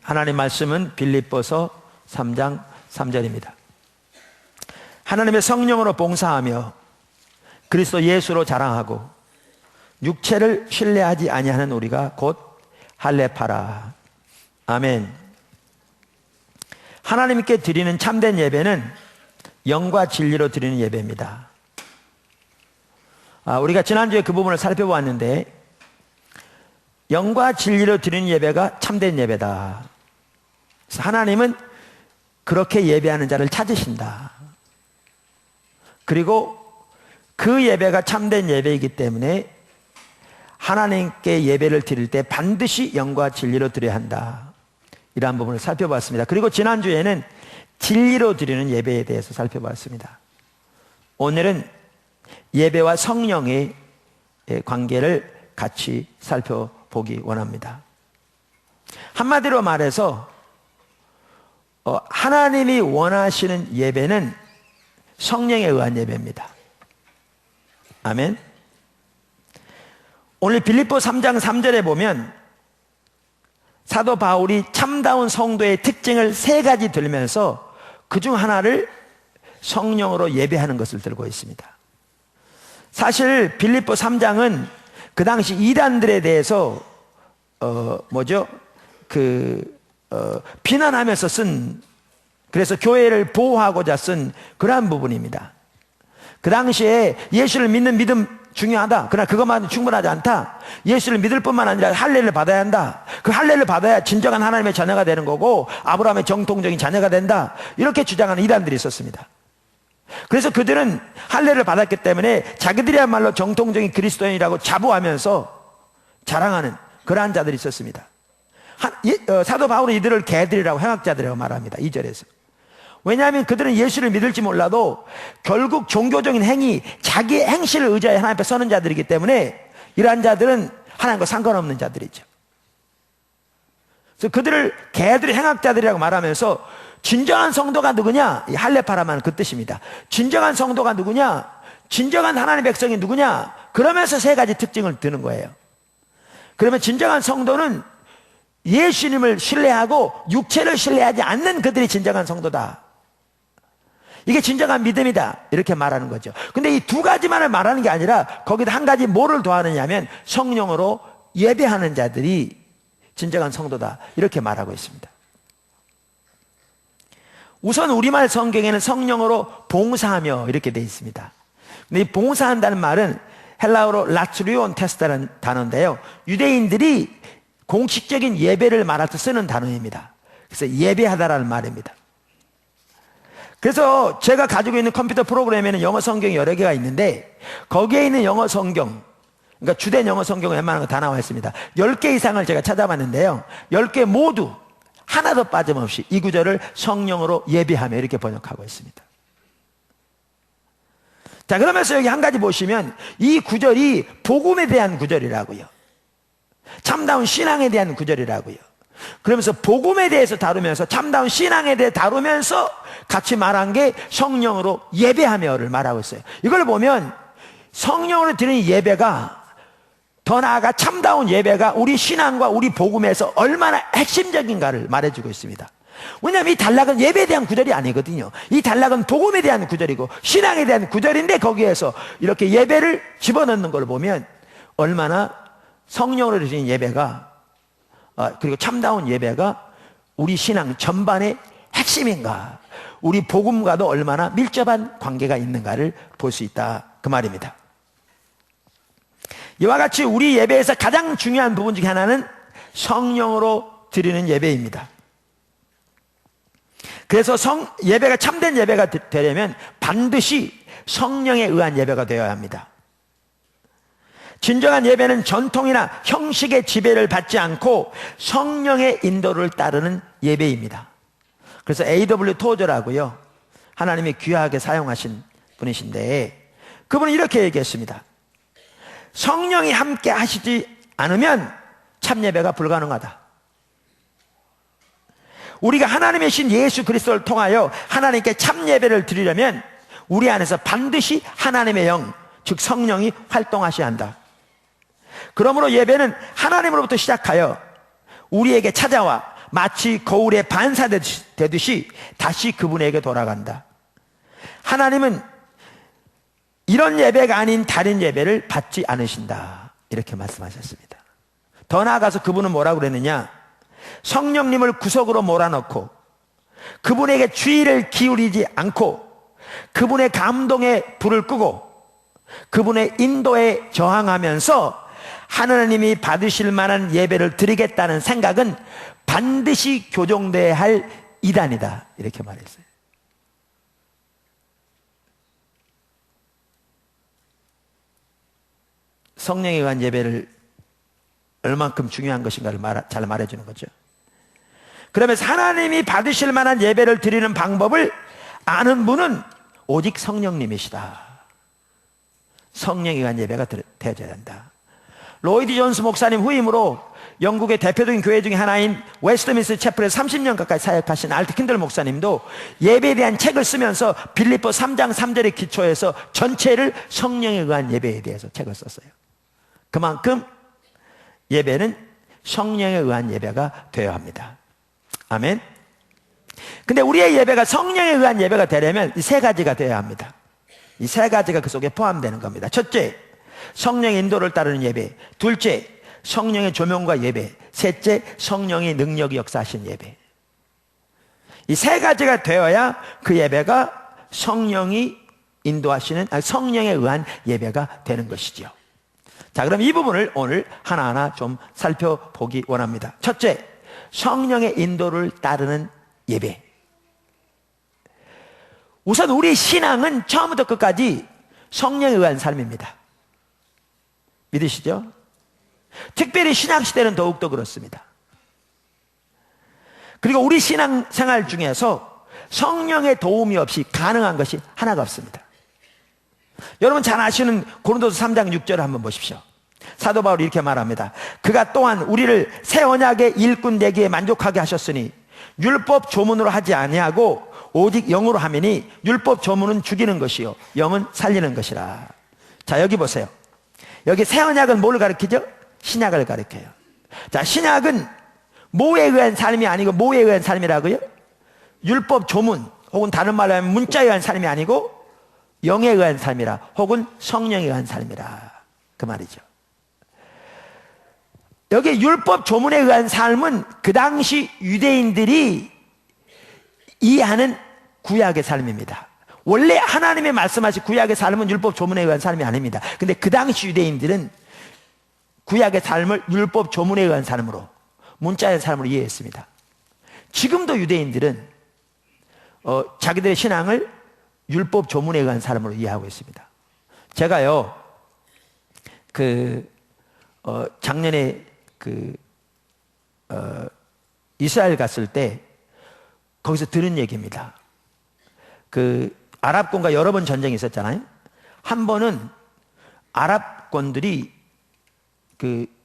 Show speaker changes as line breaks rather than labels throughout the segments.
하나님 말씀은 빌립보서 3장 3절입니다. 하나님의 성령으로 봉사하며 그리스도 예수로 자랑하고 육체를 신뢰하지 아니하는 우리가 곧 할례파라. 아멘. 하나님께 드리는 참된 예배는 영과 진리로 드리는 예배입니다. 우리가 지난주에 그 부분을 살펴보았는데, 영과 진리로 드리는 예배가 참된 예배다. 그래서 하나님은 그렇게 예배하는 자를 찾으신다. 그리고 그 예배가 참된 예배이기 때문에 하나님께 예배를 드릴 때 반드시 영과 진리로 드려야 한다. 이러한 부분을 살펴봤습니다. 그리고 지난주에는 진리로 드리는 예배에 대해서 살펴봤습니다. 오늘은 예배와 성령의 관계를 같이 살펴보기 원합니다. 한마디로 말해서 하나님이 원하시는 예배는 성령에 의한 예배입니다. 아멘. 오늘 빌립보 3장 3절에 보면 사도 바울이 참다운 성도의 특징을 3가지 들면서 그중 하나를 성령으로 예배하는 것을 들고 있습니다. 사실 빌립보 3장은 그 당시 이단들에 대해서 비난하면서 쓴, 그래서 교회를 보호하고자 쓴 그러한 부분입니다. 그 당시에 예수를 믿는 믿음 중요하다. 그러나 그것만 충분하지 않다. 예수를 믿을 뿐만 아니라 할례를 받아야 한다. 그 할례를 받아야 진정한 하나님의 자녀가 되는 거고 아브라함의 정통적인 자녀가 된다. 이렇게 주장하는 이단들이 있었습니다. 그래서 그들은 할례를 받았기 때문에 자기들이야말로 정통적인 그리스도인이라고 자부하면서 자랑하는 그러한 자들이 있었습니다. 사도 바울은 이들을 개들이라고, 행악자들이라고 말합니다. 2절에서. 왜냐하면 그들은 예수를 믿을지 몰라도 결국 종교적인 행위, 자기의 행실을 의지하여 하나님 앞에 서는 자들이기 때문에 이러한 자들은 하나님과 상관없는 자들이죠. 그래서 그들을 개들이, 행악자들이라고 말하면서 진정한 성도가 누구냐? 할례파라만 그 뜻입니다. 진정한 성도가 누구냐? 진정한 하나님의 백성이 누구냐? 그러면서 3가지 특징을 드는 거예요. 그러면 진정한 성도는 예수님을 신뢰하고 육체를 신뢰하지 않는 그들이 진정한 성도다. 이게 진정한 믿음이다. 이렇게 말하는 거죠. 근데 이 2가지만을 말하는 게 아니라 거기다 한 가지 뭐를 더하느냐 하면 성령으로 예배하는 자들이 진정한 성도다. 이렇게 말하고 있습니다. 우선 우리말 성경에는 성령으로 봉사하며 이렇게 되어 있습니다. 근데 이 봉사한다는 말은 헬라어로 라트리온 테스트라는 단어인데요, 유대인들이 공식적인 예배를 말할 때 쓰는 단어입니다. 그래서 예배하다라는 말입니다. 그래서 제가 가지고 있는 컴퓨터 프로그램에는 영어 성경이 여러 개가 있는데 거기에 있는 영어 성경, 그러니까 주된 영어 성경은 웬만한 거 다 나와 있습니다. 10개 이상을 제가 찾아봤는데요, 10개 모두 하나도 빠짐없이 이 구절을 성령으로 예배하며 이렇게 번역하고 있습니다. 자, 그러면서 여기 한 가지 보시면 이 구절이 복음에 대한 구절이라고요. 참다운 신앙에 대한 구절이라고요. 그러면서 복음에 대해서 다루면서 참다운 신앙에 대해 다루면서 같이 말한 게 성령으로 예배하며를 말하고 있어요. 이걸 보면 성령으로 드리는 예배가, 더 나아가 참다운 예배가 우리 신앙과 우리 복음에서 얼마나 핵심적인가를 말해주고 있습니다. 왜냐하면 이 단락은 예배에 대한 구절이 아니거든요. 이 단락은 복음에 대한 구절이고 신앙에 대한 구절인데 거기에서 이렇게 예배를 집어넣는 걸 보면 얼마나 성령으로 드리는 예배가, 그리고 참다운 예배가 우리 신앙 전반의 핵심인가, 우리 복음과도 얼마나 밀접한 관계가 있는가를 볼 수 있다, 그 말입니다. 이와 같이 우리 예배에서 가장 중요한 부분 중에 하나는 성령으로 드리는 예배입니다. 그래서 예배가 참된 예배가 되려면 반드시 성령에 의한 예배가 되어야 합니다. 진정한 예배는 전통이나 형식의 지배를 받지 않고 성령의 인도를 따르는 예배입니다. 그래서 A.W. 토저라고요, 하나님이 귀하게 사용하신 분이신데 그분은 이렇게 얘기했습니다. 성령이 함께 하시지 않으면 참예배가 불가능하다. 우리가 하나님의 신 예수 그리스도를 통하여 하나님께 참예배를 드리려면 우리 안에서 반드시 하나님의 영, 즉 성령이 활동하셔야 한다. 그러므로 예배는 하나님으로부터 시작하여 우리에게 찾아와 마치 거울에 반사되듯이 다시 그분에게 돌아간다. 하나님은 이런 예배가 아닌 다른 예배를 받지 않으신다. 이렇게 말씀하셨습니다. 더 나아가서 그분은 뭐라고 그랬느냐? 성령님을 구석으로 몰아넣고 그분에게 주의를 기울이지 않고 그분의 감동에 불을 끄고 그분의 인도에 저항하면서 하나님이 받으실 만한 예배를 드리겠다는 생각은 반드시 교정돼야 할 이단이다. 이렇게 말했어요. 성령에 의한 예배를 얼만큼 중요한 것인가를 잘 말해주는 거죠. 그러면서 하나님이 받으실 만한 예배를 드리는 방법을 아는 분은 오직 성령님이시다. 성령에 의한 예배가 되어져야 한다. 로이드 존스 목사님 후임으로 영국의 대표적인 교회 중에 하나인 웨스트민스터 채플에서 30년 가까이 사역하신 알트 킨들 목사님도 예배에 대한 책을 쓰면서 빌립보 3장 3절의 기초에서 전체를 성령에 의한 예배에 대해서 책을 썼어요. 그만큼 예배는 성령에 의한 예배가 되어야 합니다. 아멘. 근데 우리의 예배가 성령에 의한 예배가 되려면 이 세 가지가 되어야 합니다. 이 세 가지가 그 속에 포함되는 겁니다. 첫째, 성령의 인도를 따르는 예배. 둘째, 성령의 조명과 예배. 셋째, 성령의 능력이 역사하신 예배. 이 세 가지가 되어야 그 예배가 성령이 인도하시는, 성령에 의한 예배가 되는 것이죠. 자, 그럼 이 부분을 오늘 하나하나 좀 살펴보기 원합니다. 첫째, 성령의 인도를 따르는 예배. 우선 우리 신앙은 처음부터 끝까지 성령에 의한 삶입니다. 믿으시죠? 특별히 신학시대는 더욱더 그렇습니다. 그리고 우리 신앙생활 중에서 성령의 도움이 없이 가능한 것이 하나가 없습니다. 여러분 잘 아시는 고린도서 3장 6절을 한번 보십시오. 사도 바울이 이렇게 말합니다. 그가 또한 우리를 새 언약의 일꾼 되기에 만족하게 하셨으니 율법 조문으로 하지 아니하고 오직 영으로 하매니 율법 조문은 죽이는 것이요 영은 살리는 것이라. 자, 여기 보세요. 여기 새 언약은 뭘 가르치죠? 신약을 가르쳐요. 자, 신약은 뭐에 의한 삶이 아니고 뭐에 의한 삶이라고요? 율법 조문 혹은 다른 말로 하면 문자에 의한 삶이 아니고 영에 의한 삶이라, 혹은 성령에 의한 삶이라, 그 말이죠. 여기 율법 조문에 의한 삶은 그 당시 유대인들이 이해하는 구약의 삶입니다. 원래 하나님의 말씀하신 구약의 삶은 율법 조문에 의한 삶이 아닙니다. 근데 그 당시 유대인들은 구약의 삶을 율법 조문에 의한 삶으로, 문자의 삶으로 이해했습니다. 지금도 유대인들은 자기들의 신앙을 율법 조문에 의한 삶으로 이해하고 있습니다. 제가요, 작년에 이스라엘 갔을 때 거기서 들은 얘기입니다. 아랍권과 여러 번 전쟁이 있었잖아요. 한 번은 아랍권들이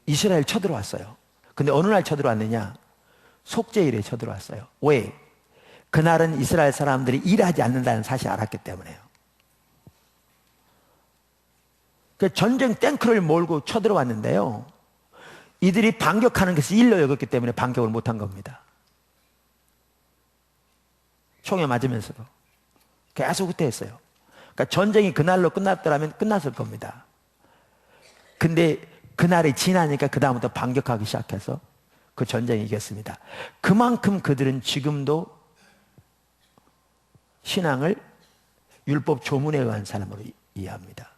이스라엘 쳐들어왔어요. 근데 어느 날 쳐들어왔느냐? 속죄일에 쳐들어왔어요. 왜? 그날은 이스라엘 사람들이 일하지 않는다는 사실을 알았기 때문에요. 전쟁 탱크를 몰고 쳐들어왔는데요, 이들이 반격하는 것이 일로 여겼기 때문에 반격을 못한 겁니다. 총에 맞으면서도 계속 후퇴했어요. 그러니까 전쟁이 그날로 끝났더라면 끝났을 겁니다. 근데 그날이 지나니까 그 다음부터 반격하기 시작해서 그 전쟁이 이겼습니다. 그만큼 그들은 지금도 신앙을 율법 조문에 의한 사람으로 이해합니다.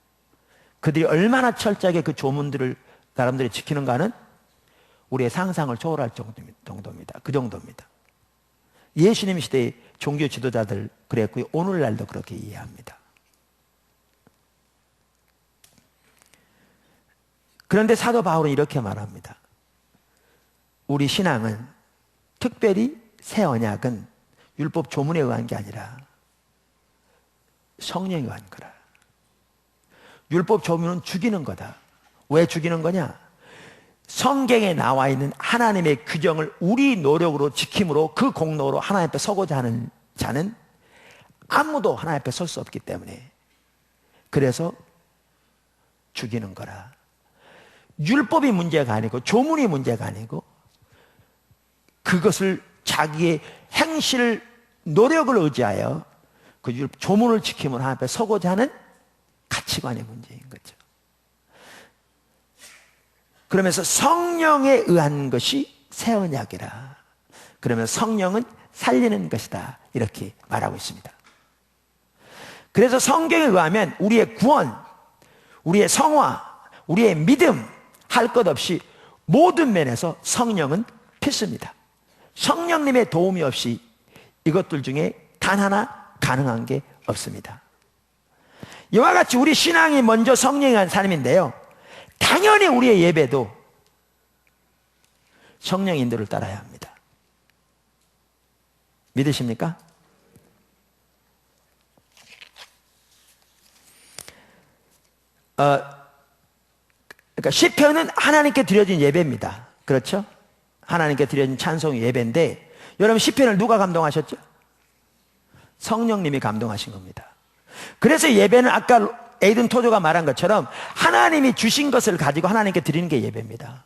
그들이 얼마나 철저하게 그 조문들을 사람들이 지키는가는 우리의 상상을 초월할 정도입니다. 그 정도입니다. 예수님 시대의 종교 지도자들 그랬고요. 오늘날도 그렇게 이해합니다. 그런데 사도 바울은 이렇게 말합니다. 우리 신앙은, 특별히 새 언약은 율법 조문에 의한 게 아니라 성령에 의한 거라. 율법 조문은 죽이는 거다. 왜 죽이는 거냐? 성경에 나와 있는 하나님의 규정을 우리 노력으로 지킴으로 그 공로로 하나님 앞에 서고자 하는 자는 아무도 하나님 앞에 설 수 없기 때문에, 그래서 죽이는 거라. 율법이 문제가 아니고 조문이 문제가 아니고 그것을 자기의 행실 노력을 의지하여 그 조문을 지키면 하나님 앞에 서고자 하는 가치관의 문제인 거죠. 그러면서 성령에 의한 것이 새 언약이라. 그러면 성령은 살리는 것이다, 이렇게 말하고 있습니다. 그래서 성경에 의하면 우리의 구원, 우리의 성화, 우리의 믿음 할 것 없이 모든 면에서 성령은 필수입니다. 성령님의 도움이 없이 이것들 중에 단 하나 가능한 게 없습니다. 이와 같이 우리 신앙이 먼저 성령에 의한 삶인데요, 당연히 우리의 예배도 성령 인도를 따라야 합니다. 믿으십니까? 그러니까 시편은 하나님께 드려진 예배입니다. 그렇죠? 하나님께 드려진 찬송 예배인데, 여러분 시편을 누가 감동하셨죠? 성령님이 감동하신 겁니다. 그래서 예배는 아까 에이든 토조가 말한 것처럼 하나님이 주신 것을 가지고 하나님께 드리는 게 예배입니다.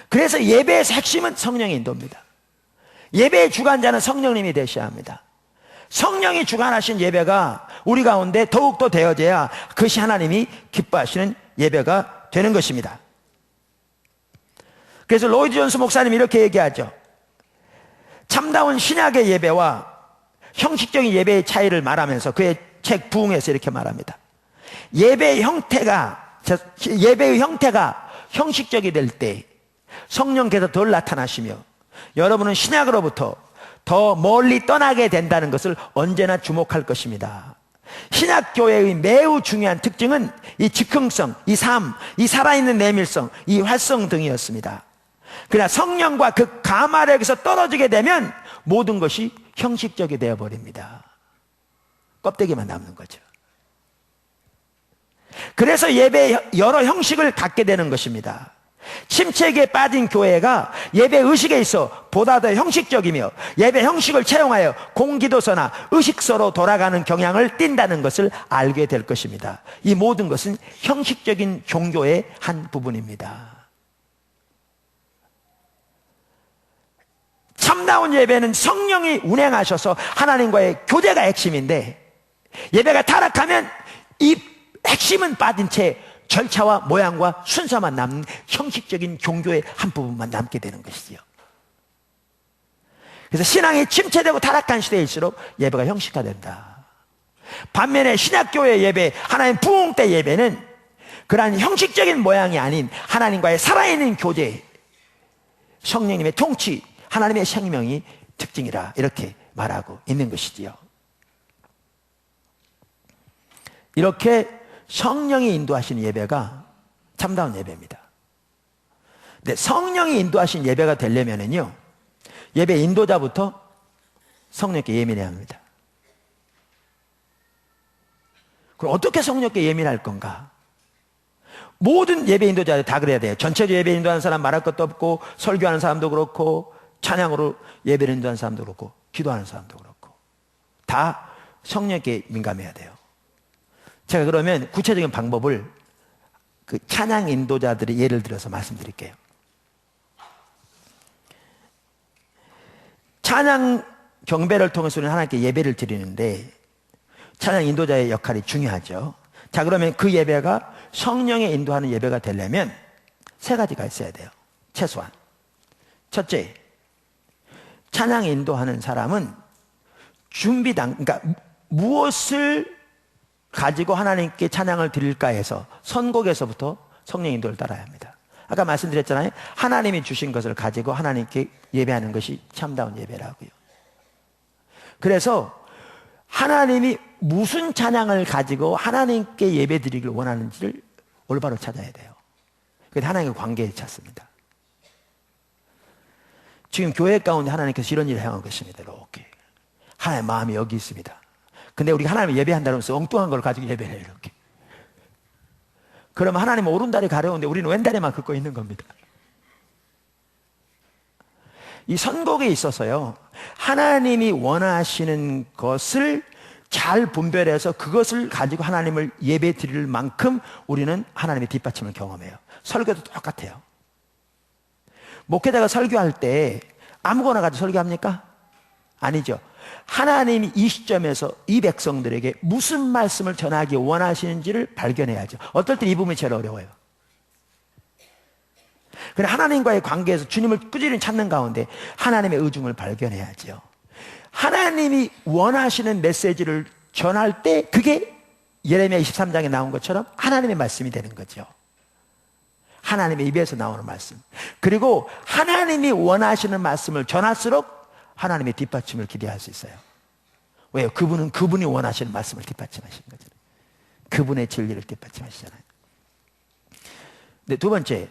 그래서 예배의 핵심은 성령의 인도입니다. 예배의 주관자는 성령님이 되셔야 합니다. 성령이 주관하신 예배가 우리 가운데 더욱더 되어져야 그것이 하나님이 기뻐하시는 예배가 되는 것입니다. 그래서 로이드 존스 목사님이 이렇게 얘기하죠. 참다운 신약의 예배와 형식적인 예배의 차이를 말하면서 그의 책 부흥에서 이렇게 말합니다. 예배의 형태가 형식적이 될 때 성령께서 덜 나타나시며 여러분은 신약으로부터 더 멀리 떠나게 된다는 것을 언제나 주목할 것입니다. 신약교회의 매우 중요한 특징은 이 즉흥성, 이 삶, 이 살아있는 내밀성, 이 활성 등이었습니다. 그러나 성령과 그 가마력에서 떨어지게 되면 모든 것이 형식적이 되어버립니다. 껍데기만 남는 거죠. 그래서 예배의 여러 형식을 갖게 되는 것입니다. 침체기에 빠진 교회가 예배 의식에 있어 보다 더 형식적이며 예배 형식을 채용하여 공기도서나 의식서로 돌아가는 경향을 띈다는 것을 알게 될 것입니다. 이 모든 것은 형식적인 종교의 한 부분입니다. 참다운 예배는 성령이 운행하셔서 하나님과의 교제가 핵심인데, 예배가 타락하면 이 핵심은 빠진 채 절차와 모양과 순서만 남는 형식적인 종교의 한 부분만 남게 되는 것이지요. 그래서 신앙이 침체되고 타락한 시대일수록 예배가 형식화된다. 반면에 신약교회 예배, 하나님 부흥 때 예배는 그러한 형식적인 모양이 아닌 하나님과의 살아있는 교제, 성령님의 통치, 하나님의 생명이 특징이라 이렇게 말하고 있는 것이지요. 이렇게 성령이 인도하신 예배가 참다운 예배입니다. 근데 성령이 인도하신 예배가 되려면은요, 예배 인도자부터 성령께 예민해야 합니다. 그럼 어떻게 성령께 예민할 건가? 모든 예배 인도자들 다 그래야 돼요. 전체적으로 예배 인도하는 사람 말할 것도 없고, 설교하는 사람도 그렇고, 찬양으로 예배를 인도하는 사람도 그렇고, 기도하는 사람도 그렇고, 다 성령께 민감해야 돼요. 제가 그러면 구체적인 방법을 그 찬양 인도자들의 예를 들어서 말씀드릴게요. 찬양 경배를 통해서 우리는 하나님께 예배를 드리는데 찬양 인도자의 역할이 중요하죠. 자, 그러면 그 예배가 성령의 인도하는 예배가 되려면 세 가지가 있어야 돼요. 최소한. 첫째, 찬양 인도하는 사람은 그러니까 무엇을 가지고 하나님께 찬양을 드릴까 해서 선곡에서부터 성령 인도를 따라야 합니다. 아까 말씀드렸잖아요. 하나님이 주신 것을 가지고 하나님께 예배하는 것이 참다운 예배라고요. 그래서 하나님이 무슨 찬양을 가지고 하나님께 예배 드리길 원하는지를 올바로 찾아야 돼요. 그래서 하나님과 관계에 찾습니다. 지금 교회 가운데 하나님께서 이런 일을 행하고 계십니다. 이렇게 하나님의 마음이 여기 있습니다. 근데 우리가 하나님을 예배한다면서 엉뚱한 걸 가지고 예배를 해요. 이렇게 그러면 하나님은 오른다리 가려운데 우리는 왼다리만 긋고 있는 겁니다. 이 선곡에 있어서요, 하나님이 원하시는 것을 잘 분별해서 그것을 가지고 하나님을 예배 드릴 만큼 우리는 하나님의 뒷받침을 경험해요. 설교도 똑같아요. 목회자가 설교할 때 아무거나 가지고 설교합니까? 아니죠. 하나님이 이 시점에서 이 백성들에게 무슨 말씀을 전하기 원하시는지를 발견해야죠. 어떨 때 이 부분이 제일 어려워요. 그래, 하나님과의 관계에서 주님을 꾸준히 찾는 가운데 하나님의 의중을 발견해야죠. 하나님이 원하시는 메시지를 전할 때 그게 예레미야 23장에 나온 것처럼 하나님의 말씀이 되는 거죠. 하나님의 입에서 나오는 말씀. 그리고 하나님이 원하시는 말씀을 전할수록 하나님의 뒷받침을 기대할 수 있어요. 왜요? 그분은 그분이 원하시는 말씀을 뒷받침하시는 거죠. 그분의 진리를 뒷받침하시잖아요. 네, 두 번째,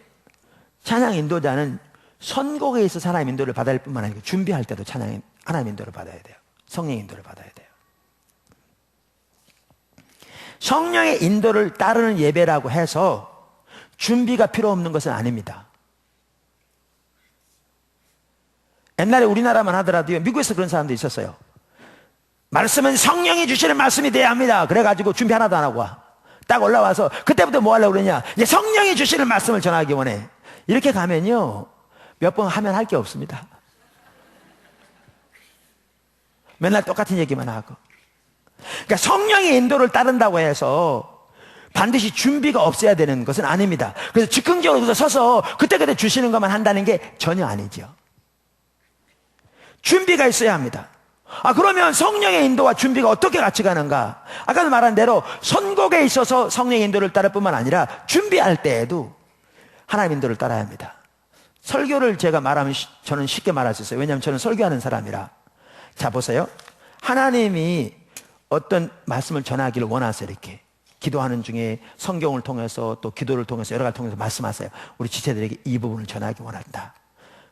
찬양 인도자는 선곡에 있어서 하나님 인도를 받아야 할 뿐만 아니고 준비할 때도 하나님 인도를 받아야 돼요. 성령 인도를 받아야 돼요. 성령의 인도를 따르는 예배라고 해서 준비가 필요 없는 것은 아닙니다. 옛날에 우리나라만 하더라도 미국에서 그런 사람도 있었어요. 말씀은 성령이 주시는 말씀이 돼야 합니다. 그래가지고 준비 하나도 안 하고 와. 딱 올라와서 그때부터 뭐 하려고 그러냐, 이제 성령이 주시는 말씀을 전하기 원해. 이렇게 가면요, 몇 번 하면 할 게 없습니다. 맨날 똑같은 얘기만 하고. 그러니까 성령의 인도를 따른다고 해서 반드시 준비가 없어야 되는 것은 아닙니다. 그래서 즉흥적으로 서서 그때그때 주시는 것만 한다는 게 전혀 아니죠. 준비가 있어야 합니다. 그러면 성령의 인도와 준비가 어떻게 같이 가는가? 아까도 말한 대로 선곡에 있어서 성령의 인도를 따를 뿐만 아니라 준비할 때에도 하나님 인도를 따라야 합니다. 설교를 제가 말하면 저는 쉽게 말할 수 있어요. 왜냐하면 저는 설교하는 사람이라. 자, 보세요. 하나님이 어떤 말씀을 전하기를 원하세요. 이렇게 기도하는 중에 성경을 통해서 또 기도를 통해서 여러 가지 통해서 말씀하세요. 우리 지체들에게 이 부분을 전하기 원한다.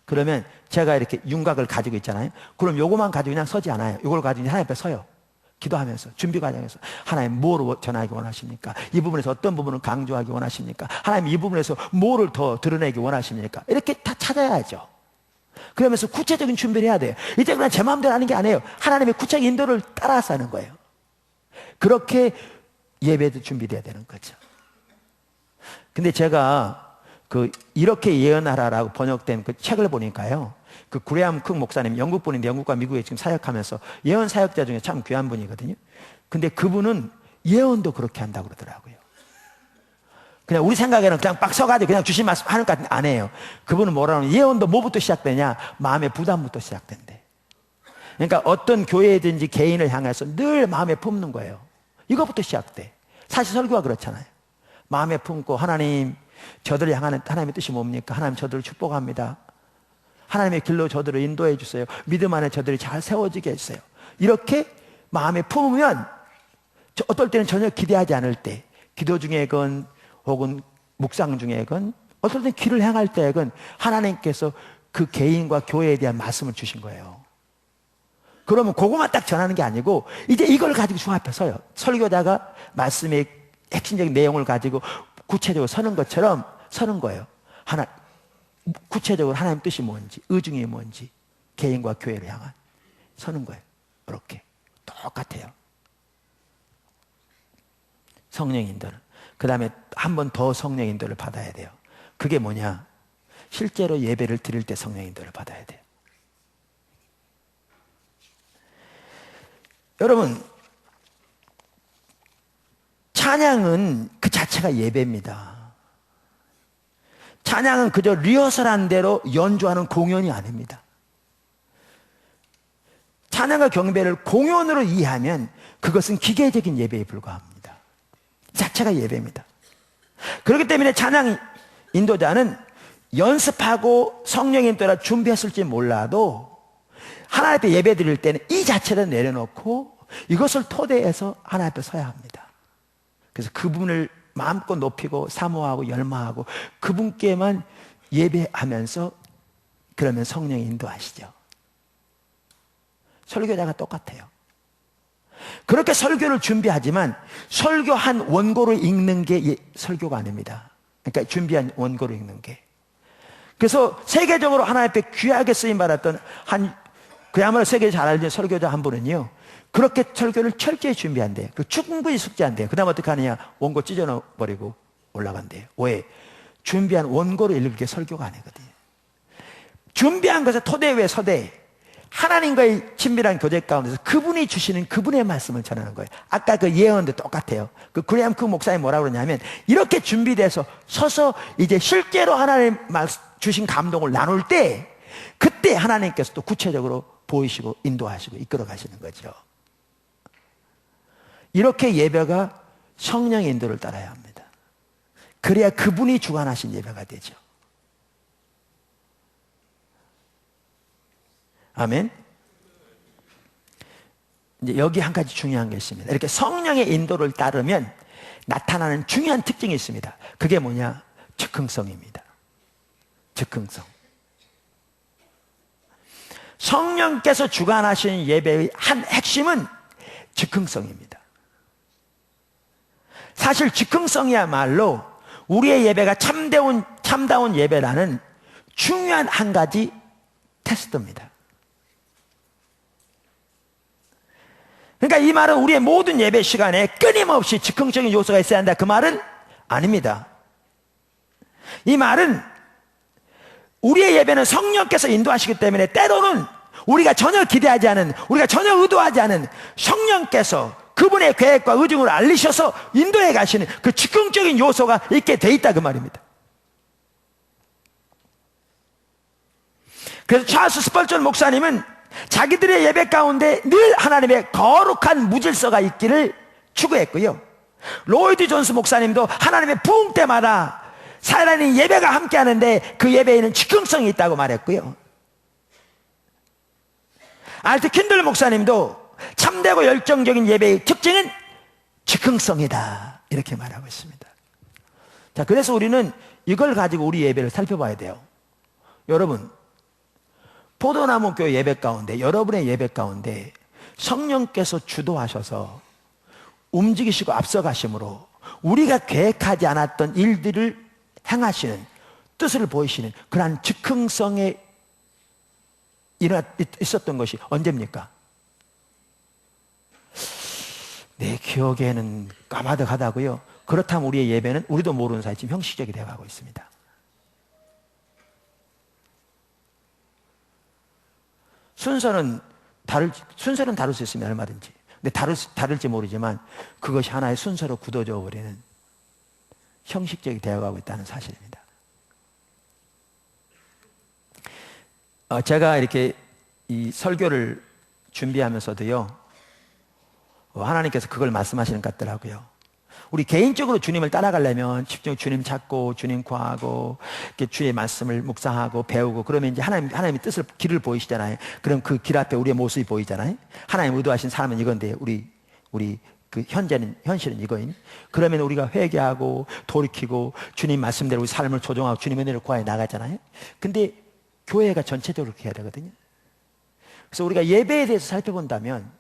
그러면 제가 이렇게 윤곽을 가지고 있잖아요. 그럼 요거만 가지고 그냥 서지 않아요. 요걸 가지고 하나님 앞에 서요. 기도하면서, 준비 과정에서 하나님 뭐를 전하기 원하십니까? 이 부분에서 어떤 부분을 강조하기 원하십니까? 하나님 이 부분에서 뭐를 더 드러내기 원하십니까? 이렇게 다 찾아야죠. 그러면서 구체적인 준비를 해야 돼요. 이제 그냥 제 마음대로 하는 게 아니에요. 하나님의 구체적인 인도를 따라서 하는 거예요. 그렇게 예배도 준비돼야 되는 거죠. 근데 제가 이렇게 예언하라라고 번역된 그 책을 보니까요, 그 구레함 쿡 목사님, 영국 분인데 영국과 미국에 지금 사역하면서 예언 사역자 중에 참 귀한 분이거든요. 근데 그분은 예언도 그렇게 한다고 그러더라고요. 그냥 우리 생각에는 그냥 빡 서가지고 그냥 주신 말씀 하는 것 같은데 안 해요. 그분은 뭐라 하면 예언도 뭐부터 시작되냐? 마음의 부담부터 시작된대. 그러니까 어떤 교회든지 개인을 향해서 늘 마음에 품는 거예요. 이거부터 시작돼. 사실 설교가 그렇잖아요. 마음에 품고 하나님, 저들을 향하는 하나님의 뜻이 뭡니까? 하나님, 저들을 축복합니다. 하나님의 길로 저들을 인도해 주세요. 믿음 안에 저들이 잘 세워지게 해주세요. 이렇게 마음에 품으면 어떨 때는 전혀 기대하지 않을 때, 기도 중에건 혹은 묵상 중에건 어떨 때는 길을 향할 때건 하나님께서 그 개인과 교회에 대한 말씀을 주신 거예요. 그러면 그거만 딱 전하는 게 아니고 이제 이걸 가지고 주 앞에 서요. 설교자가 말씀의 핵심적인 내용을 가지고 구체적으로 서는 것처럼 서는 거예요. 구체적으로 하나님 뜻이 뭔지, 의중이 뭔지, 개인과 교회를 향한 서는 거예요. 이렇게 똑같아요. 성령 인도는. 그 다음에 한 번 더 성령 인도를 받아야 돼요. 그게 뭐냐? 실제로 예배를 드릴 때 성령 인도를 받아야 돼요. 여러분, 찬양은 그 자체가 예배입니다. 찬양은 그저 리허설한 대로 연주하는 공연이 아닙니다. 찬양과 경배를 공연으로 이해하면 그것은 기계적인 예배에 불과합니다. 자체가 예배입니다. 그렇기 때문에 찬양 인도자는 연습하고 성령 인도라 준비했을지 몰라도 하나님 앞에 예배 드릴 때는 이 자체를 내려놓고 이것을 토대해서 하나님 앞에 서야 합니다. 그래서 그분을 마음껏 높이고 사모하고 열망하고 그분께만 예배하면서 그러면 성령이 인도하시죠. 설교자가 똑같아요. 그렇게 설교를 준비하지만 설교한 원고를 읽는 게 설교가 아닙니다. 그러니까 준비한 원고를 읽는 게. 그래서 세계적으로 하나님 앞에 귀하게 쓰임 받았던 그야말로 세계 잘 알려진 설교자 한 분은요, 그렇게 설교를 철저히 준비한대요. 충분히 숙지한대요. 그 다음 어떻게 하느냐? 원고 찢어버리고 올라간대요. 왜? 준비한 원고를 읽는 게 설교가 아니거든요. 준비한 것에 토대 위에 서대, 하나님과의 친밀한 교제 가운데서 그분이 주시는 그분의 말씀을 전하는 거예요. 아까 그 예언도 똑같아요. 그레이엄 크 목사님 뭐라고 그러냐면, 이렇게 준비돼서 서서 이제 실제로 하나님 주신 감동을 나눌 때, 그때 하나님께서 또 구체적으로 보이시고 인도하시고 이끌어 가시는 거죠. 이렇게 예배가 성령의 인도를 따라야 합니다. 그래야 그분이 주관하신 예배가 되죠. 아멘. 이제 여기 한 가지 중요한 게 있습니다. 이렇게 성령의 인도를 따르면 나타나는 중요한 특징이 있습니다. 그게 뭐냐? 즉흥성입니다. 즉흥성. 성령께서 주관하신 예배의 한 핵심은 즉흥성입니다. 사실 즉흥성이야말로 우리의 예배가 참다운 예배라는 중요한 한 가지 테스트입니다. 그러니까 이 말은 우리의 모든 예배 시간에 끊임없이 즉흥적인 요소가 있어야 한다, 그 말은 아닙니다. 이 말은 우리의 예배는 성령께서 인도하시기 때문에 때로는 우리가 전혀 기대하지 않은, 우리가 전혀 의도하지 않은 성령께서 그분의 계획과 의중을 알리셔서 인도해 가시는 그 즉흥적인 요소가 있게 돼 있다, 그 말입니다. 그래서 찰스 스펄전 목사님은 자기들의 예배 가운데 늘 하나님의 거룩한 무질서가 있기를 추구했고요, 로이드 존스 목사님도 하나님의 부흥 때마다 살아있는 예배가 함께 하는데 그 예배에는 즉흥성이 있다고 말했고요, 알트 킨들 목사님도 참되고 열정적인 예배의 특징은 즉흥성이다, 이렇게 말하고 있습니다. 자, 그래서 우리는 이걸 가지고 우리 예배를 살펴봐야 돼요. 여러분, 포도나무 교회 예배 가운데, 여러분의 예배 가운데 성령께서 주도하셔서 움직이시고 앞서가심으로 우리가 계획하지 않았던 일들을 행하시는, 뜻을 보이시는 그러한 즉흥성에 있었던 것이 언제입니까? 내 기억에는 까마득하다고요? 그렇다면 우리의 예배는 우리도 모르는 사이 지금 형식적이 되어가고 있습니다. 순서는 다룰 수 있습니다, 얼마든지. 근데 다를지 모르지만 그것이 하나의 순서로 굳어져 버리는 형식적이 되어가고 있다는 사실입니다. 제가 이렇게 이 설교를 준비하면서도요, 하나님께서 그걸 말씀하시는 것 같더라고요. 우리 개인적으로 주님을 따라가려면 집중 주님 찾고 주님 구하고 주의 말씀을 묵상하고 배우고 그러면 이제 하나님의 뜻을, 길을 보이시잖아요. 그럼 그 길 앞에 우리의 모습이 보이잖아요. 하나님 의도하신 사람은 이건데 우리 그 현실은 이거임. 그러면 우리가 회개하고 돌이키고 주님 말씀대로 우리 삶을 조정하고 주님의 은혜를 구하여 나가잖아요. 근데 교회가 전체적으로 그렇게 해야 되거든요. 그래서 우리가 예배에 대해서 살펴본다면,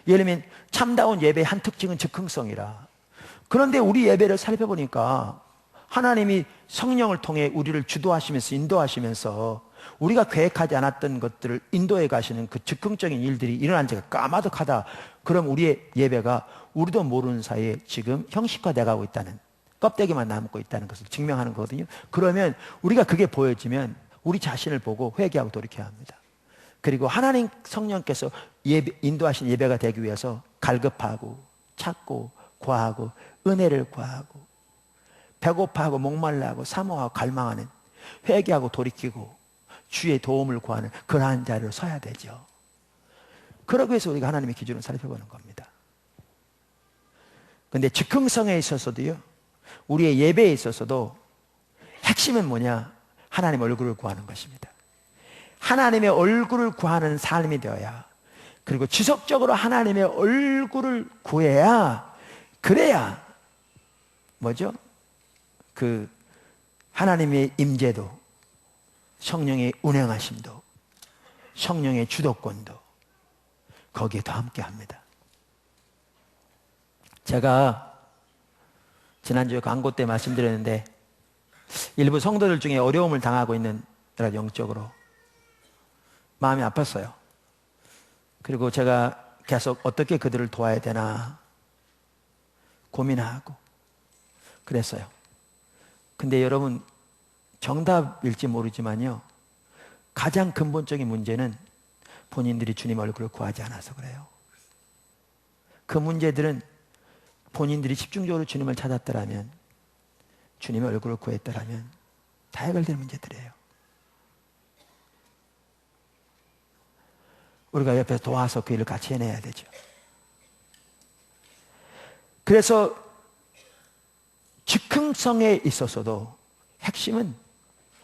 예를 들면 참다운 예배의 한 특징은 즉흥성이라. 그런데 우리 예배를 살펴보니까 하나님이 성령을 통해 우리를 주도하시면서 인도하시면서 우리가 계획하지 않았던 것들을 인도해 가시는 그 즉흥적인 일들이 일어난 지가 까마득하다. 그럼 우리의 예배가 우리도 모르는 사이에 지금 형식화되어 가고 있다는, 껍데기만 남고 있다는 것을 증명하는 거거든요. 그러면 우리가 그게 보여지면 우리 자신을 보고 회개하고 돌이켜야 합니다. 그리고 하나님 성령께서 인도하신 예배가 되기 위해서 갈급하고 찾고 구하고 은혜를 구하고 배고파하고 목말라하고 사모하고 갈망하는, 회개하고 돌이키고 주의 도움을 구하는 그러한 자리로 서야 되죠. 그러기 위해서 우리가 하나님의 기준을 살펴보는 겁니다. 그런데 즉흥성에 있어서도요, 우리의 예배에 있어서도 핵심은 뭐냐? 하나님의 얼굴을 구하는 것입니다. 하나님의 얼굴을 구하는 삶이 되어야, 그리고 지속적으로 하나님의 얼굴을 구해야, 그래야 뭐죠? 그 하나님의 임재도, 성령의 운행하심도, 성령의 주도권도 거기에 더 함께 합니다. 제가 지난주에 광고 때 말씀드렸는데 일부 성도들 중에 어려움을 당하고 있는 영적으로 마음이 아팠어요. 그리고 제가 계속 어떻게 그들을 도와야 되나 고민하고 그랬어요. 근데 여러분, 정답일지 모르지만요, 가장 근본적인 문제는 본인들이 주님 얼굴을 구하지 않아서 그래요. 그 문제들은 본인들이 집중적으로 주님을 찾았더라면, 주님의 얼굴을 구했더라면 다 해결될 문제들이에요. 우리가 옆에서 도와서 그 일을 같이 해내야 되죠. 그래서 즉흥성에 있어서도 핵심은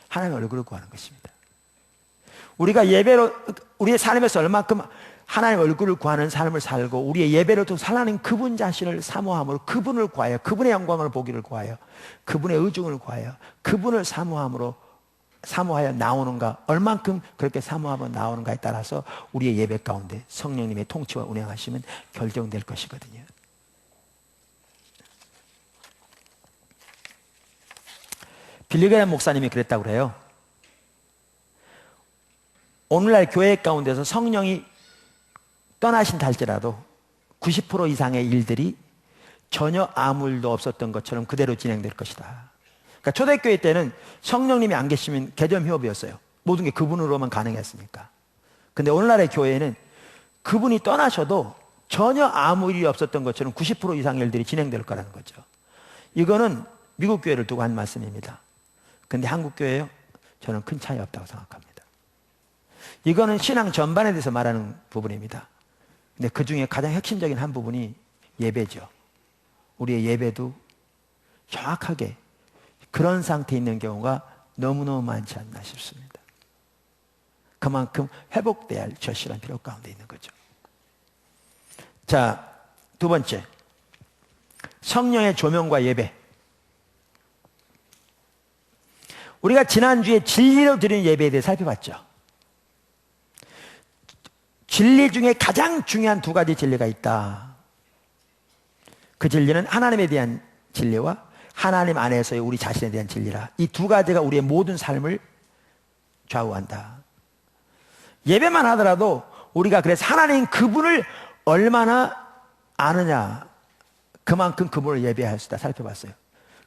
하나님의 얼굴을 구하는 것입니다. 우리가 예배로 우리의 삶에서 얼만큼 하나님의 얼굴을 구하는 삶을 살고 우리의 예배로 또 하나님 그분 자신을 사모함으로 그분을 구하여 그분의 영광을 보기를 구하여 그분의 의중을 구하여 그분을 사모하여 나오는가, 얼만큼 그렇게 사모하며 나오는가에 따라서 우리의 예배 가운데 성령님의 통치와 운행하시면 결정될 것이거든요. 빌리그램 목사님이 그랬다고 그래요. 오늘날 교회 가운데서 성령이 떠나신다 할지라도 90% 이상의 일들이 전혀 아무 일도 없었던 것처럼 그대로 진행될 것이다. 그러니까 초대교회 때는 성령님이 안 계시면 개점 휴업이었어요. 모든 게 그분으로만 가능했으니까. 근데 오늘날의 교회는 그분이 떠나셔도 전혀 아무 일이 없었던 것처럼 90% 이상의 일들이 진행될 거라는 거죠. 이거는 미국 교회를 두고 한 말씀입니다. 근데 한국 교회요? 저는 큰 차이 없다고 생각합니다. 이거는 신앙 전반에 대해서 말하는 부분입니다. 근데 그 중에 가장 핵심적인 한 부분이 예배죠. 우리의 예배도 정확하게 그런 상태에 있는 경우가 너무너무 많지 않나 싶습니다. 그만큼 회복돼야 할 절실한 필요 가운데 있는 거죠. 자, 두 번째, 성령의 조명과 예배. 우리가 지난주에 진리로 드리는 예배에 대해 살펴봤죠. 진리 중에 가장 중요한 두 가지 진리가 있다. 그 진리는 하나님에 대한 진리와 하나님 안에서의 우리 자신에 대한 진리라. 이 두 가지가 우리의 모든 삶을 좌우한다. 예배만 하더라도 우리가 그래서 하나님 그분을 얼마나 아느냐, 그만큼 그분을 예배할 수 있다 살펴봤어요.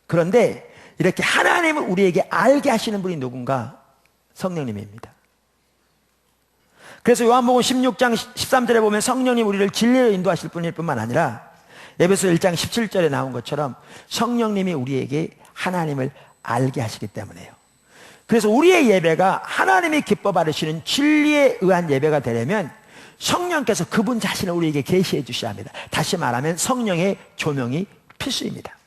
그런데 이렇게 하나님을 우리에게 알게 하시는 분이 누군가? 성령님입니다. 그래서 요한복음 16장 13절에 보면 성령님 우리를 진리로 인도하실 분일 뿐만 아니라 에베소 1장 17절에 나온 것처럼 성령님이 우리에게 하나님을 알게 하시기 때문에요. 그래서 우리의 예배가 하나님이 기뻐 받으시는 진리에 의한 예배가 되려면 성령께서 그분 자신을 우리에게 계시해 주셔야 합니다. 다시 말하면 성령의 조명이 필수입니다.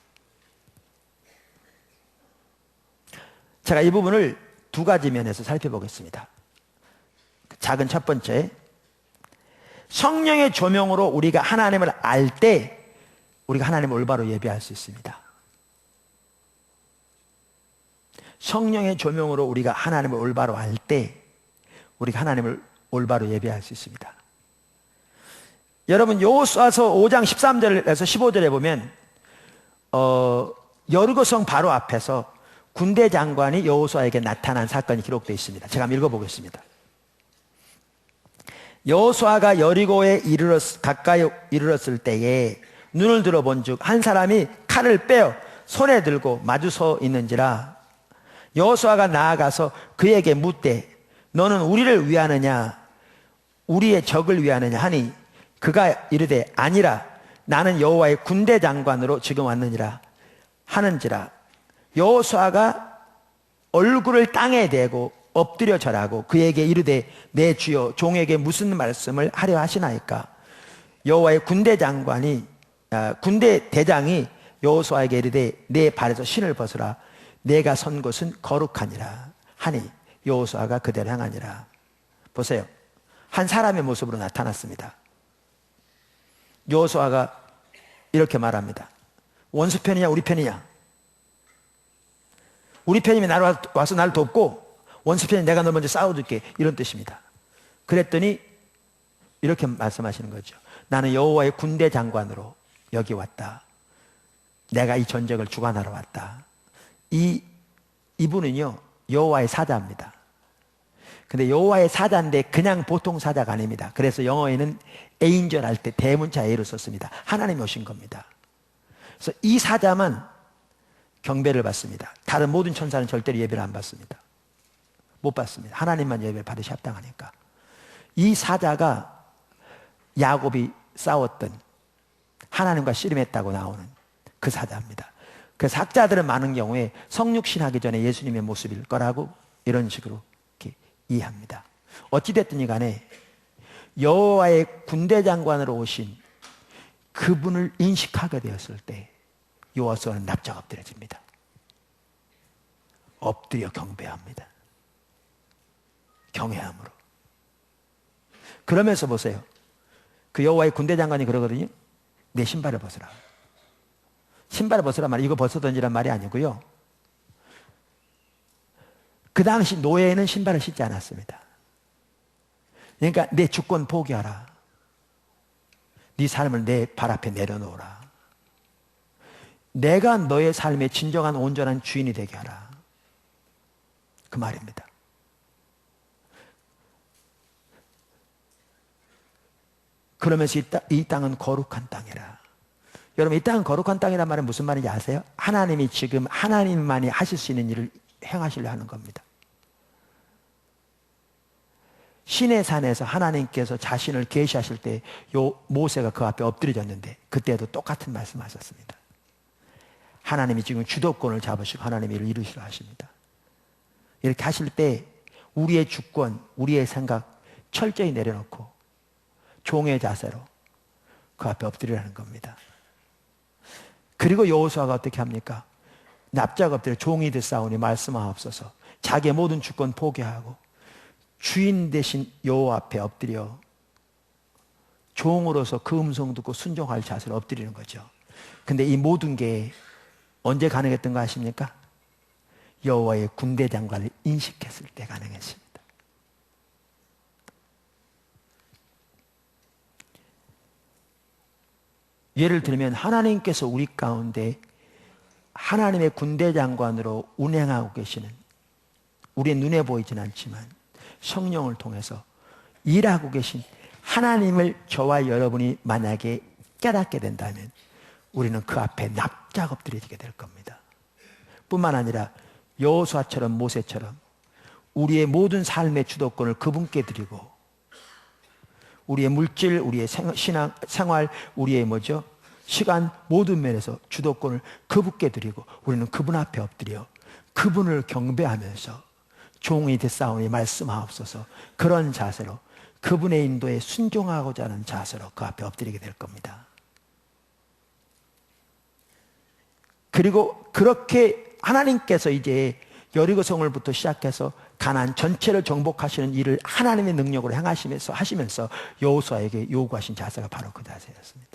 제가 이 부분을 두 가지 면에서 살펴보겠습니다. 작은 첫 번째, 성령의 조명으로 우리가 하나님을 알 때 우리가 하나님을 올바로 예배할 수 있습니다. 성령의 조명으로 우리가 하나님을 올바로 알 때 우리가 하나님을 올바로 예배할 수 있습니다. 여러분, 여호수아서 5장 13절에서 15절에 보면 여리고성 바로 앞에서 군대 장관이 여호수아에게 나타난 사건이 기록되어 있습니다. 제가 한번 읽어보겠습니다. 여호수아가 여리고에 가까이 이르렀을 때에 눈을 들어본즉 한 사람이 칼을 빼어 손에 들고 마주 서 있는지라. 여호수아가 나아가서 그에게 묻되 너는 우리를 위하느냐 우리의 적을 위하느냐 하니 그가 이르되 아니라 나는 여호와의 군대 장관으로 지금 왔느니라 하는지라. 여호수아가 얼굴을 땅에 대고 엎드려 절하고 그에게 이르되 내 주여 종에게 무슨 말씀을 하려 하시나이까. 여호와의 군대 대장이 여호수아에게 이르되 내 발에서 신을 벗으라 내가 선 곳은 거룩하니라 하니 여호수아가 그대로 행하니라. 보세요, 한 사람의 모습으로 나타났습니다. 여호수아가 이렇게 말합니다. 원수 편이냐 우리 편이냐? 우리 편이면 나를 와서 나를 돕고 원수 편이 내가 너 먼저 싸워줄게, 이런 뜻입니다. 그랬더니 이렇게 말씀하시는 거죠. 나는 여호와의 군대 장관으로 여기 왔다. 내가 이 전쟁을 주관하러 왔다. 이분은요, 여호와의 사자입니다. 근데 여호와의 사자인데 그냥 보통 사자가 아닙니다. 그래서 영어에는 에인절 할 때 대문자 A로 썼습니다. 하나님이 오신 겁니다. 그래서 이 사자만 경배를 받습니다. 다른 모든 천사는 절대로 예배를 안 받습니다. 못 받습니다. 하나님만 예배를 받으시 합당하니까. 이 사자가 야곱이 싸웠던, 하나님과 씨름했다고 나오는 그 사자입니다. 그래서 학자들은 많은 경우에 성육신하기 전에 예수님의 모습일 거라고 이런 식으로 이렇게 이해합니다. 어찌됐든 간에 여호와의 군대 장관으로 오신 그분을 인식하게 되었을 때 여호와서는 납작 엎드려집니다. 엎드려 경배합니다. 경외함으로. 그러면서 보세요. 그 여호와의 군대 장관이 그러거든요. 내 신발을 벗으라. 신발을 벗으라 말이 이거 벗어 던지란 말이 아니고요. 그 당시 노예는 신발을 신지 않았습니다. 그러니까 내 주권 포기하라. 네 삶을 내 발 앞에 내려놓으라. 내가 너의 삶의 진정한 온전한 주인이 되게 하라. 그 말입니다. 그러면서 이 땅은 거룩한 땅이라. 여러분, 이 땅은 거룩한 땅이란 말은 무슨 말인지 아세요? 하나님이 지금 하나님만이 하실 수 있는 일을 행하시려 하는 겁니다. 시내 산에서 하나님께서 자신을 계시하실 때 모세가 그 앞에 엎드려졌는데 그때도 똑같은 말씀하셨습니다. 하나님이 지금 주도권을 잡으시고 하나님의 일을 이루시려 하십니다. 이렇게 하실 때 우리의 주권, 우리의 생각 철저히 내려놓고 종의 자세로 그 앞에 엎드리라는 겁니다. 그리고 여호수아가 어떻게 합니까? 납작 엎드려 종이 됐사오니 말씀하옵소서. 자기의 모든 주권 포기하고 주인 대신 여호와 앞에 엎드려 종으로서 그 음성 듣고 순종할 자세로 엎드리는 거죠. 근데 이 모든 게 언제 가능했던 거 아십니까? 여호와의 군대 장관을 인식했을 때 가능했습니다. 예를 들면 하나님께서 우리 가운데 하나님의 군대 장관으로 운행하고 계시는, 우리의 눈에 보이진 않지만 성령을 통해서 일하고 계신 하나님을 저와 여러분이 만약에 깨닫게 된다면 우리는 그 앞에 납작 엎드려지게 될 겁니다. 뿐만 아니라 여호수아처럼 모세처럼 우리의 모든 삶의 주도권을 그분께 드리고 우리의 물질, 우리의 신앙, 생활, 우리의 시간 모든 면에서 주도권을 그분께 드리고 우리는 그분 앞에 엎드려 그분을 경배하면서 종이 됐사오니 말씀하옵소서. 그런 자세로 그분의 인도에 순종하고자 하는 자세로 그 앞에 엎드리게 될 겁니다. 그리고 그렇게 하나님께서 이제 여리고성을부터 시작해서 가나안 전체를 정복하시는 일을 하나님의 능력으로 하시면서 여호수아에게 요구하신 자세가 바로 그 자세였습니다.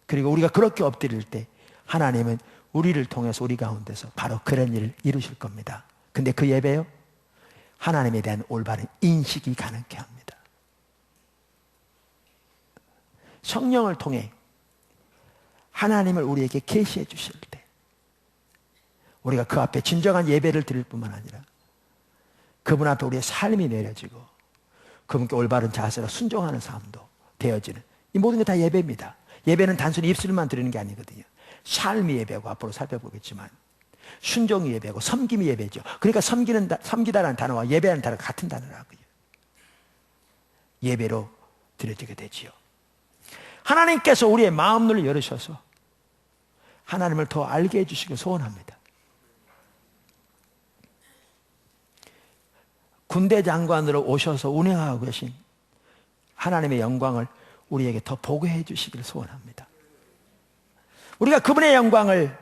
그리고 우리가 그렇게 엎드릴 때 하나님은 우리를 통해서 우리 가운데서 바로 그런 일을 이루실 겁니다. 근데 그 예배요? 하나님에 대한 올바른 인식이 가능케 합니다. 성령을 통해 하나님을 우리에게 계시해 주실 때 우리가 그 앞에 진정한 예배를 드릴 뿐만 아니라 그분 앞에 우리의 삶이 내려지고 그분께 올바른 자세로 순종하는 삶도 되어지는, 이 모든 게 다 예배입니다. 예배는 단순히 입술만 드리는 게 아니거든요. 삶이 예배고, 앞으로 살펴보겠지만 순종이 예배고 섬김이 예배죠. 그러니까 섬기다라는 단어와 예배라는 단어가 같은 단어라고요. 예배로 드려지게 되지요. 하나님께서 우리의 마음을 열으셔서 하나님을 더 알게 해주시길 소원합니다. 군대 장관으로 오셔서 운행하고 계신 하나님의 영광을 우리에게 더 보게 해주시길 소원합니다. 우리가 그분의 영광을,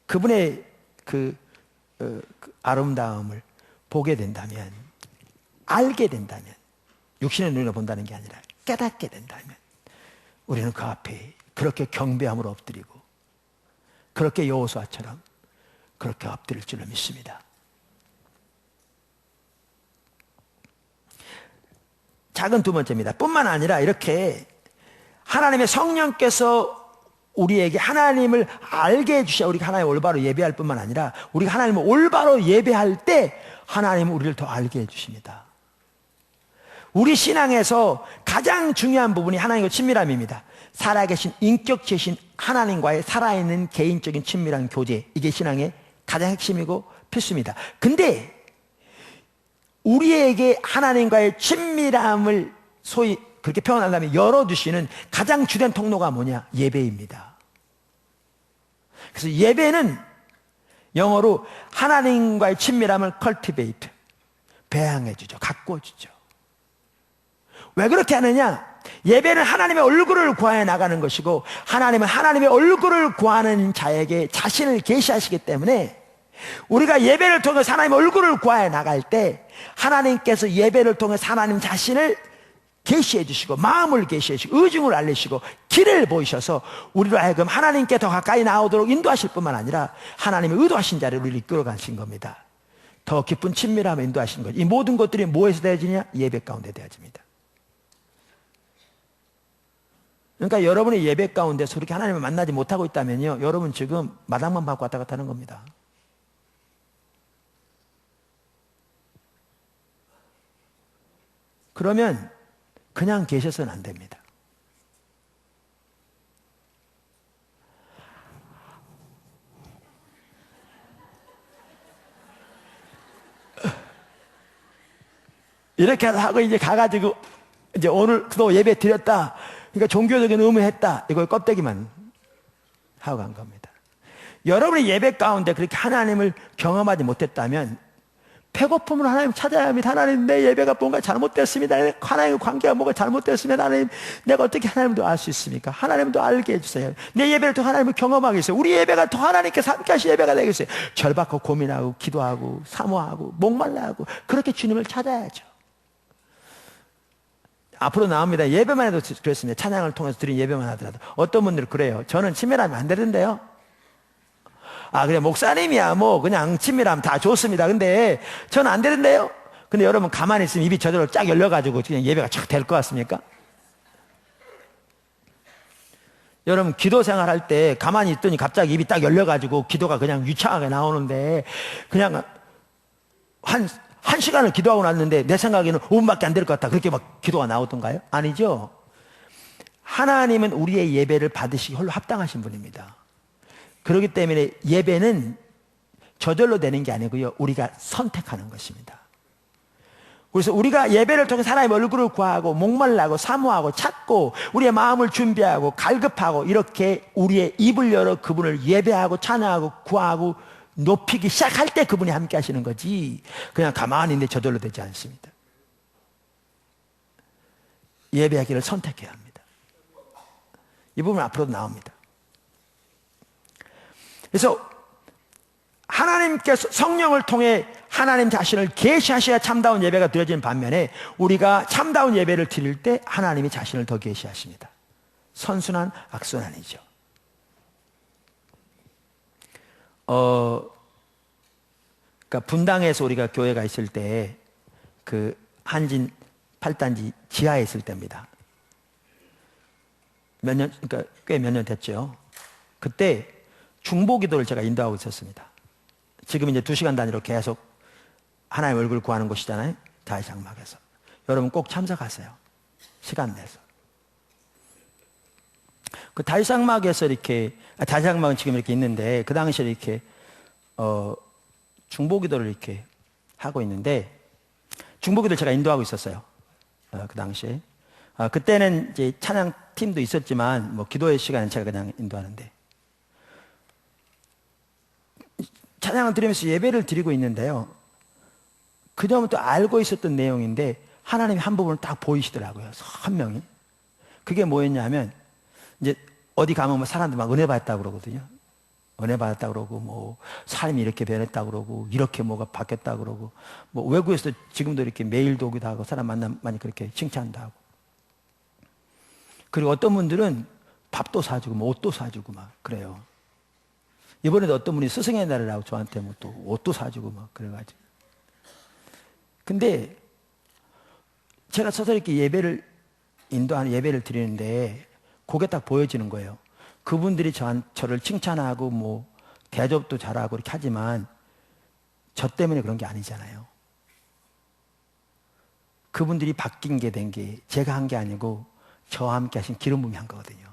그분의 그 아름다움을 보게 된다면, 알게 된다면, 육신의 눈으로 본다는 게 아니라 깨닫게 된다면 우리는 그 앞에 그렇게 경배함으로 엎드리고 그렇게 여호수아처럼 그렇게 엎드릴 줄로 믿습니다. 작은 두 번째입니다. 뿐만 아니라 이렇게 하나님의 성령께서 우리에게 하나님을 알게 해주셔야 우리가 하나님을 올바로 예배할 뿐만 아니라 우리가 하나님을 올바로 예배할 때 하나님은 우리를 더 알게 해주십니다. 우리 신앙에서 가장 중요한 부분이 하나님과 친밀함입니다. 살아계신 인격체신 하나님과의 살아있는 개인적인 친밀한 교제, 이게 신앙의 가장 핵심이고 필수입니다. 근데 우리에게 하나님과의 친밀함을 소위 그렇게 표현한다면 열어주시는 가장 주된 통로가 뭐냐? 예배입니다. 그래서 예배는 영어로 하나님과의 친밀함을 cultivate, 배양해주죠. 가꾸어주죠. 왜 그렇게 하느냐? 예배는 하나님의 얼굴을 구하여 나가는 것이고 하나님은 하나님의 얼굴을 구하는 자에게 자신을 계시하시기 때문에 우리가 예배를 통해서 하나님의 얼굴을 구하여 나갈 때 하나님께서 예배를 통해서 하나님 자신을 계시해 주시고 마음을 계시해 주시고 의중을 알리시고 길을 보이셔서 우리로 하여금 하나님께 더 가까이 나오도록 인도하실 뿐만 아니라 하나님의 의도하신 자리로 우리를 이끌어 가신 겁니다. 더 깊은 친밀함에 인도하시는 거죠. 이 모든 것들이 뭐에서 되어지냐? 예배 가운데 되어집니다. 그러니까 여러분이 예배 가운데서 그렇게 하나님을 만나지 못하고 있다면요, 여러분 지금 마당만 밟고 왔다 갔다 하는 겁니다. 그러면 그냥 계셔서는 안 됩니다. 이렇게 하고 이제 가가지고 이제 오늘 또 예배 드렸다. 그러니까 종교적인 의무 했다. 이걸 껍데기만 하고 간 겁니다. 여러분이 예배 가운데 그렇게 하나님을 경험하지 못했다면 배고픔으로 하나님 찾아야 합니다. 하나님, 내 예배가 뭔가 잘못됐습니다. 하나님의 관계가 뭔가 잘못됐으면 하나님, 내가 어떻게 하나님도 알 수 있습니까? 하나님도 알게 해주세요. 내 예배를 더 하나님을 경험하게 해주세요. 우리 예배가 더 하나님께서 함께 하신 예배가 되겠어요. 절박하고 고민하고 기도하고 사모하고 목말라하고 그렇게 주님을 찾아야죠. 앞으로 나옵니다. 예배만 해도 그렇습니다. 찬양을 통해서 드린 예배만 하더라도. 어떤 분들은 그래요. 저는 친밀하면 안 되는데요. 아, 그냥 목사님이야 뭐 그냥 친밀하면 다 좋습니다. 근데 저는 안 되는데요. 근데 여러분 가만히 있으면 입이 저절로 쫙 열려가지고 그냥 예배가 쫙 될 것 같습니까? 여러분 기도 생활할 때 가만히 있더니 갑자기 입이 딱 열려가지고 기도가 그냥 유창하게 나오는데 그냥 한 시간을 기도하고 났는데 내 생각에는 5분밖에 안 될 것 같다. 그렇게 막 기도가 나오던가요? 아니죠. 하나님은 우리의 예배를 받으시기 홀로 합당하신 분입니다. 그렇기 때문에 예배는 저절로 되는 게 아니고요. 우리가 선택하는 것입니다. 그래서 우리가 예배를 통해 하나님의 얼굴을 구하고 목말라고 사모하고 찾고 우리의 마음을 준비하고 갈급하고 이렇게 우리의 입을 열어 그분을 예배하고 찬양하고 구하고 높이기 시작할 때 그분이 함께 하시는 거지 그냥 가만히 있는데 저절로 되지 않습니다. 예배하기를 선택해야 합니다. 이 부분은 앞으로도 나옵니다. 그래서 하나님께서 성령을 통해 하나님 자신을 계시하셔야 참다운 예배가 드려지는 반면에 우리가 참다운 예배를 드릴 때 하나님이 자신을 더 계시하십니다. 선순환, 악순환이죠. 그러니까 분당에서 우리가 교회가 있을 때 그 한진 8단지 지하에 있을 때입니다. 그러니까 꽤 몇 년 됐죠. 그때 중보기도를 제가 인도하고 있었습니다. 지금 이제 2시간 단위로 계속 하나님의 얼굴 구하는 곳이잖아요. 다윗장막에서. 여러분 꼭 참석하세요. 시간 내서. 그 다윗장막에서 이렇게, 다윗장막은 지금 이렇게 있는데, 그 당시에 이렇게, 중보기도를 이렇게 하고 있는데, 중보기도를 제가 인도하고 있었어요. 그 당시에. 그때는 이제 찬양팀도 있었지만, 뭐 기도의 시간은 제가 그냥 인도하는데, 찬양을 드리면서 예배를 드리고 있는데요. 그전부터 알고 있었던 내용인데 하나님이 한 부분을 딱 보이시더라고요. 선명히. 그게 뭐였냐면 이제 어디 가면 뭐 사람들 막 은혜 받았다고 그러거든요. 은혜 받았다고 그러고 뭐 삶이 이렇게 변했다고 그러고 이렇게 뭐가 바뀌었다고 그러고 뭐 외국에서도 지금도 이렇게 메일도 오기도 하고 사람 만나면 많이 그렇게 칭찬도 하고 그리고 어떤 분들은 밥도 사주고 뭐 옷도 사주고 막 그래요. 이번에도 어떤 분이 스승의 날이라고 저한테 뭐 또 옷도 사주고 막 그래가지고. 근데 제가 서서 이렇게 예배를 인도하는 예배를 드리는데 그게 딱 보여지는 거예요. 그분들이 저를 칭찬하고 뭐 대접도 잘하고 이렇게 하지만 저 때문에 그런 게 아니잖아요. 그분들이 바뀐 게 된 게 제가 한 게 아니고 저와 함께 하신 기름 부음이 한 거거든요.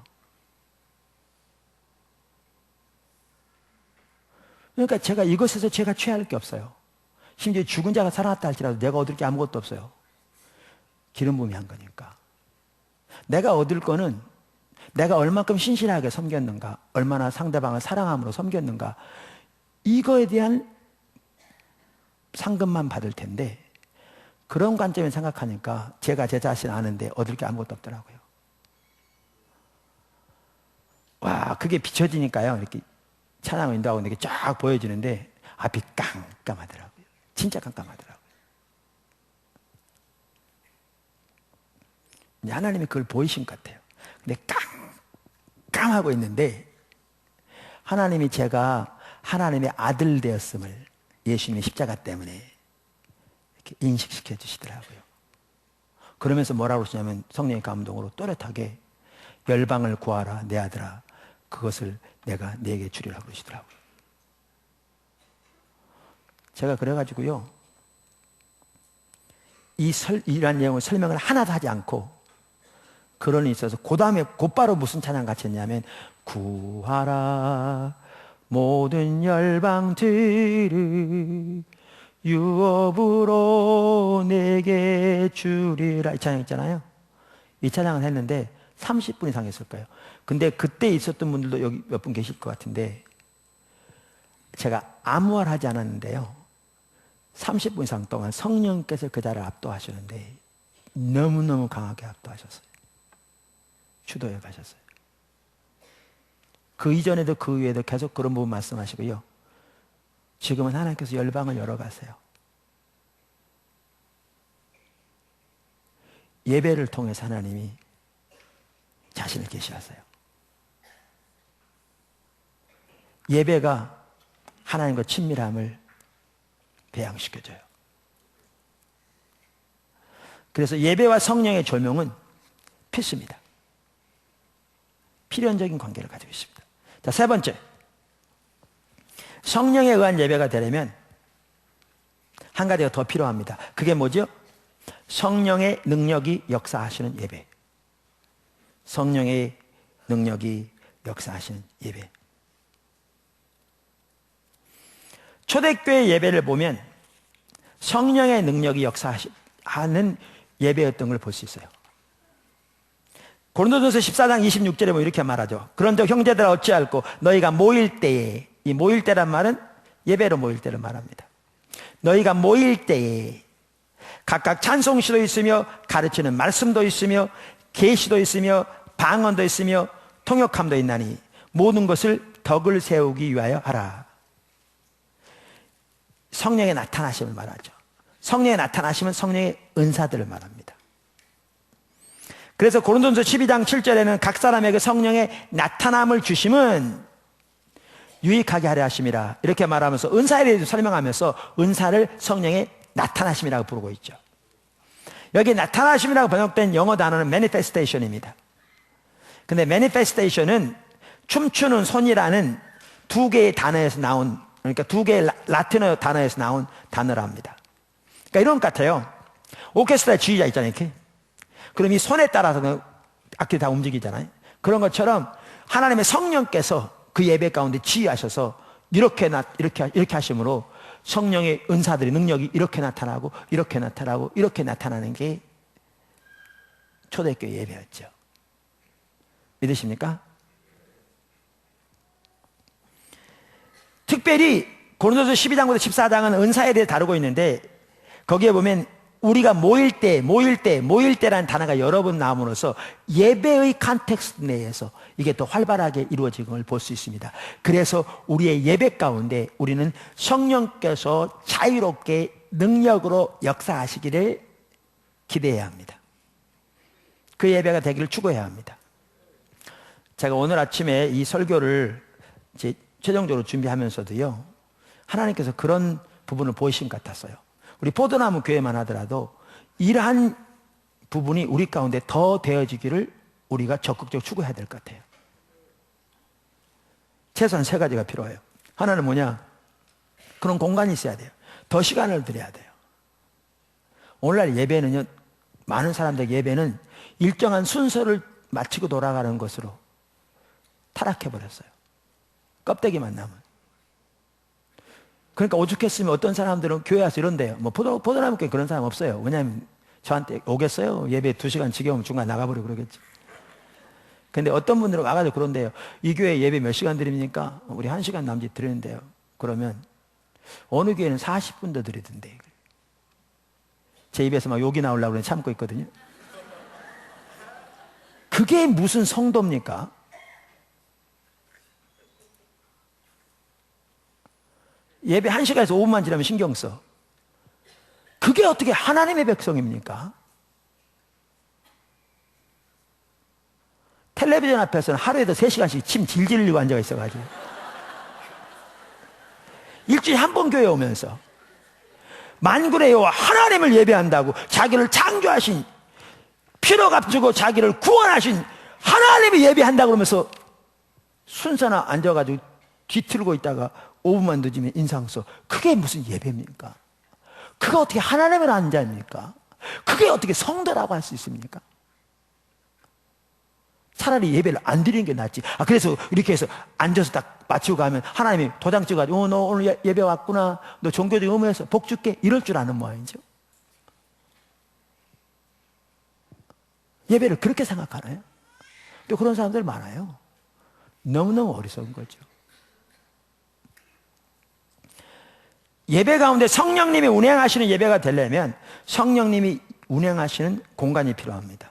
그러니까 제가 이것에서 제가 취할 게 없어요. 심지어 죽은 자가 살아났다 할지라도 내가 얻을 게 아무것도 없어요. 기름 부음이 한 거니까. 내가 얻을 거는 내가 얼만큼 신실하게 섬겼는가, 얼마나 상대방을 사랑함으로 섬겼는가, 이거에 대한 상금만 받을 텐데, 그런 관점에 생각하니까 제가 제 자신 아는데 얻을 게 아무것도 없더라고요. 와, 그게 비춰지니까요. 이렇게 찬양을 인도하고 이렇게 쫙 보여지는데 앞이 깜깜하더라고요. 진짜 깜깜하더라고요. 하나님이 그걸 보이신 것 같아요. 근데 깜깜하고 있는데 하나님이 제가 하나님의 아들 되었음을 예수님의 십자가 때문에 이렇게 인식시켜 주시더라고요. 그러면서 뭐라고 그러시냐면 성령의 감동으로 또렷하게 열방을 구하라 내 아들아 그것을 내가 네게 주리라 그러시더라고요. 제가 그래가지고요 이러한 내용을 설명을 하나도 하지 않고 그런 일이 있어서 그 다음에 곧바로 무슨 찬양 같이 했냐면 구하라 모든 열방들을 유업으로 내게 주리라 이 찬양 있잖아요. 이 찬양을 했는데 30분 이상 했을 거예요. 근데 그때 있었던 분들도 여기 몇 분 계실 것 같은데 제가 아무 말 하지 않았는데요 30분 이상 동안 성령께서 그 자를 압도하시는데 너무너무 강하게 압도하셨어요. 주도해 가셨어요. 그 이전에도 그 위에도 계속 그런 부분 말씀하시고요. 지금은 하나님께서 열방을 열어가세요. 예배를 통해서 하나님이 자신을 계시하세요. 예배가 하나님과 친밀함을 배양시켜줘요. 그래서 예배와 성령의 조명은 필수입니다. 필연적인 관계를 가지고 있습니다. 자, 세 번째. 성령에 의한 예배가 되려면 한 가지가 더 필요합니다. 그게 뭐죠? 성령의 능력이 역사하시는 예배. 성령의 능력이 역사하시는 예배. 초대교회 예배를 보면 성령의 능력이 역사하는 예배였던 걸 볼 수 있어요. 고린도전서 14장 26절에 보면 이렇게 말하죠. 그런즉 형제들아 어찌할꼬 너희가 모일 때에 이 모일 때란 말은 예배로 모일 때를 말합니다. 너희가 모일 때에 각각 찬송시도 있으며 가르치는 말씀도 있으며 계시도 있으며 방언도 있으며 통역함도 있나니 모든 것을 덕을 세우기 위하여 하라. 성령의 나타나심을 말하죠. 성령의 나타나심은 성령의 은사들을 말합니다. 그래서 고린도전서 12장 7절에는 각 사람에게 성령의 나타남을 주심은 유익하게 하려 하심이라 이렇게 말하면서 은사에 대해서 설명하면서 은사를 성령의 나타나심이라고 부르고 있죠. 여기 나타나심이라고 번역된 영어 단어는 manifestation입니다. 근데 manifestation은 춤추는 손이라는 두 개의 단어에서 나온 그러니까 두 개의 라틴어 단어에서 나온 단어랍니다. 그러니까 이런 것 같아요. 오케스트라 지휘자 있잖아요. 이렇게. 그럼 이 손에 따라서 악기 다 움직이잖아요. 그런 것처럼 하나님의 성령께서 그 예배 가운데 지휘하셔서 이렇게 하심으로 성령의 은사들의 능력이 이렇게 나타나고 이렇게 나타나고 이렇게 나타나는 게 초대교회 예배였죠. 믿으십니까? 특별히 고린도서 12장부터 14장은 은사에 대해 다루고 있는데 거기에 보면 우리가 모일 때라는 단어가 여러 번 나옴으로써 예배의 컨텍스트 내에서 이게 더 활발하게 이루어진 걸 볼 수 있습니다. 그래서 우리의 예배 가운데 우리는 성령께서 자유롭게 능력으로 역사하시기를 기대해야 합니다. 그 예배가 되기를 추구해야 합니다. 제가 오늘 아침에 이 설교를 이제 최종적으로 준비하면서도요, 하나님께서 그런 부분을 보이신 것 같았어요. 우리 포도나무 교회만 하더라도 이러한 부분이 우리 가운데 더 되어지기를 우리가 적극적으로 추구해야 될 것 같아요. 최소한 세 가지가 필요해요. 하나는 뭐냐? 그런 공간이 있어야 돼요. 더 시간을 들여야 돼요. 오늘날 예배는요, 많은 사람들 예배는 일정한 순서를 마치고 돌아가는 것으로 타락해버렸어요. 껍데기만 남은. 그러니까 오죽했으면 어떤 사람들은 교회 와서 이런대요. 뭐 포도나무교회 그런 사람 없어요. 왜냐하면 저한테 오겠어요? 예배 2시간 지겨우면 중간 나가버리고 그러겠지. 근데 어떤 분들은 와가지고 그런데요. 이 교회 예배 몇 시간 드립니까? 우리 1시간 남짓 드리는데요. 그러면 어느 교회는 40분 더 드리던데. 제 입에서 막 욕이 나오려고 그래 참고 있거든요. 그게 무슨 성도입니까? 예배 1시간에서 5분만 지나면 신경 써. 그게 어떻게 하나님의 백성입니까? 텔레비전 앞에서는 하루에도 3시간씩 침 질질 흘리고 앉아 있어가지고 일주일에 한 번 교회 오면서 만군의 여호와 하나님을 예배한다고 자기를 창조하신 피로 값주고 자기를 구원하신 하나님을 예배한다고 그러면서 순서나 앉아가지고 뒤틀고 있다가 5분만 늦으면 인상 써. 그게 무슨 예배입니까? 그게 어떻게 하나님을 아는 자입니까? 그게 어떻게 성도라고 할 수 있습니까? 차라리 예배를 안 드리는 게 낫지. 그래서 이렇게 해서 앉아서 딱 마치고 가면 하나님이 도장 찍어가지고 너 오늘 예배 왔구나. 너 종교적 의무에서 복 줄게. 이럴 줄 아는 모양이죠. 예배를 그렇게 생각하나요? 또 그런 사람들 많아요. 너무너무 어리석은 거죠. 예배 가운데 성령님이 운행하시는 예배가 되려면 성령님이 운행하시는 공간이 필요합니다.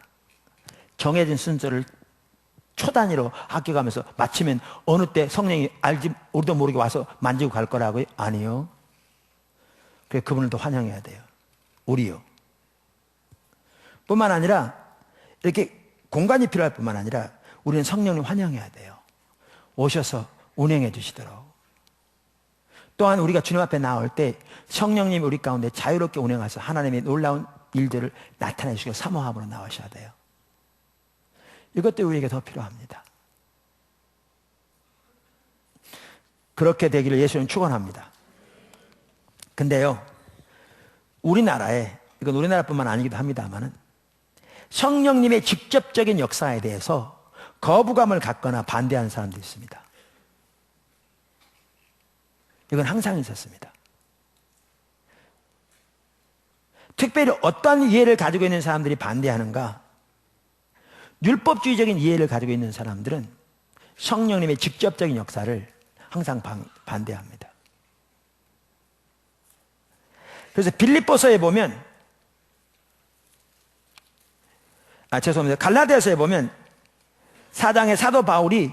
정해진 순서를 초단위로 아껴가면서 마치면 어느 때 성령이 알지 우리도 모르게 와서 만지고 갈 거라고요? 아니요. 그래서 그분을 또 환영해야 돼요. 우리요. 뿐만 아니라 이렇게 공간이 필요할 뿐만 아니라 우리는 성령님 환영해야 돼요. 오셔서 운행해 주시도록. 또한 우리가 주님 앞에 나올 때 성령님이 우리 가운데 자유롭게 운행하셔서 하나님의 놀라운 일들을 나타내 주시고 사모함으로 나오셔야 돼요. 이것도 우리에게 더 필요합니다. 그렇게 되기를 예수는 축원합니다. 근데요, 우리나라에, 이건 우리나라뿐만 아니기도 합니다만은 성령님의 직접적인 역사에 대해서 거부감을 갖거나 반대하는 사람도 있습니다. 이건 항상 있었습니다. 특별히 어떤 이해를 가지고 있는 사람들이 반대하는가? 율법주의적인 이해를 가지고 있는 사람들은 성령님의 직접적인 역사를 항상 반대합니다. 그래서 빌립보서에 보면 죄송합니다. 갈라디아서에 보면 4장의 사도 바울이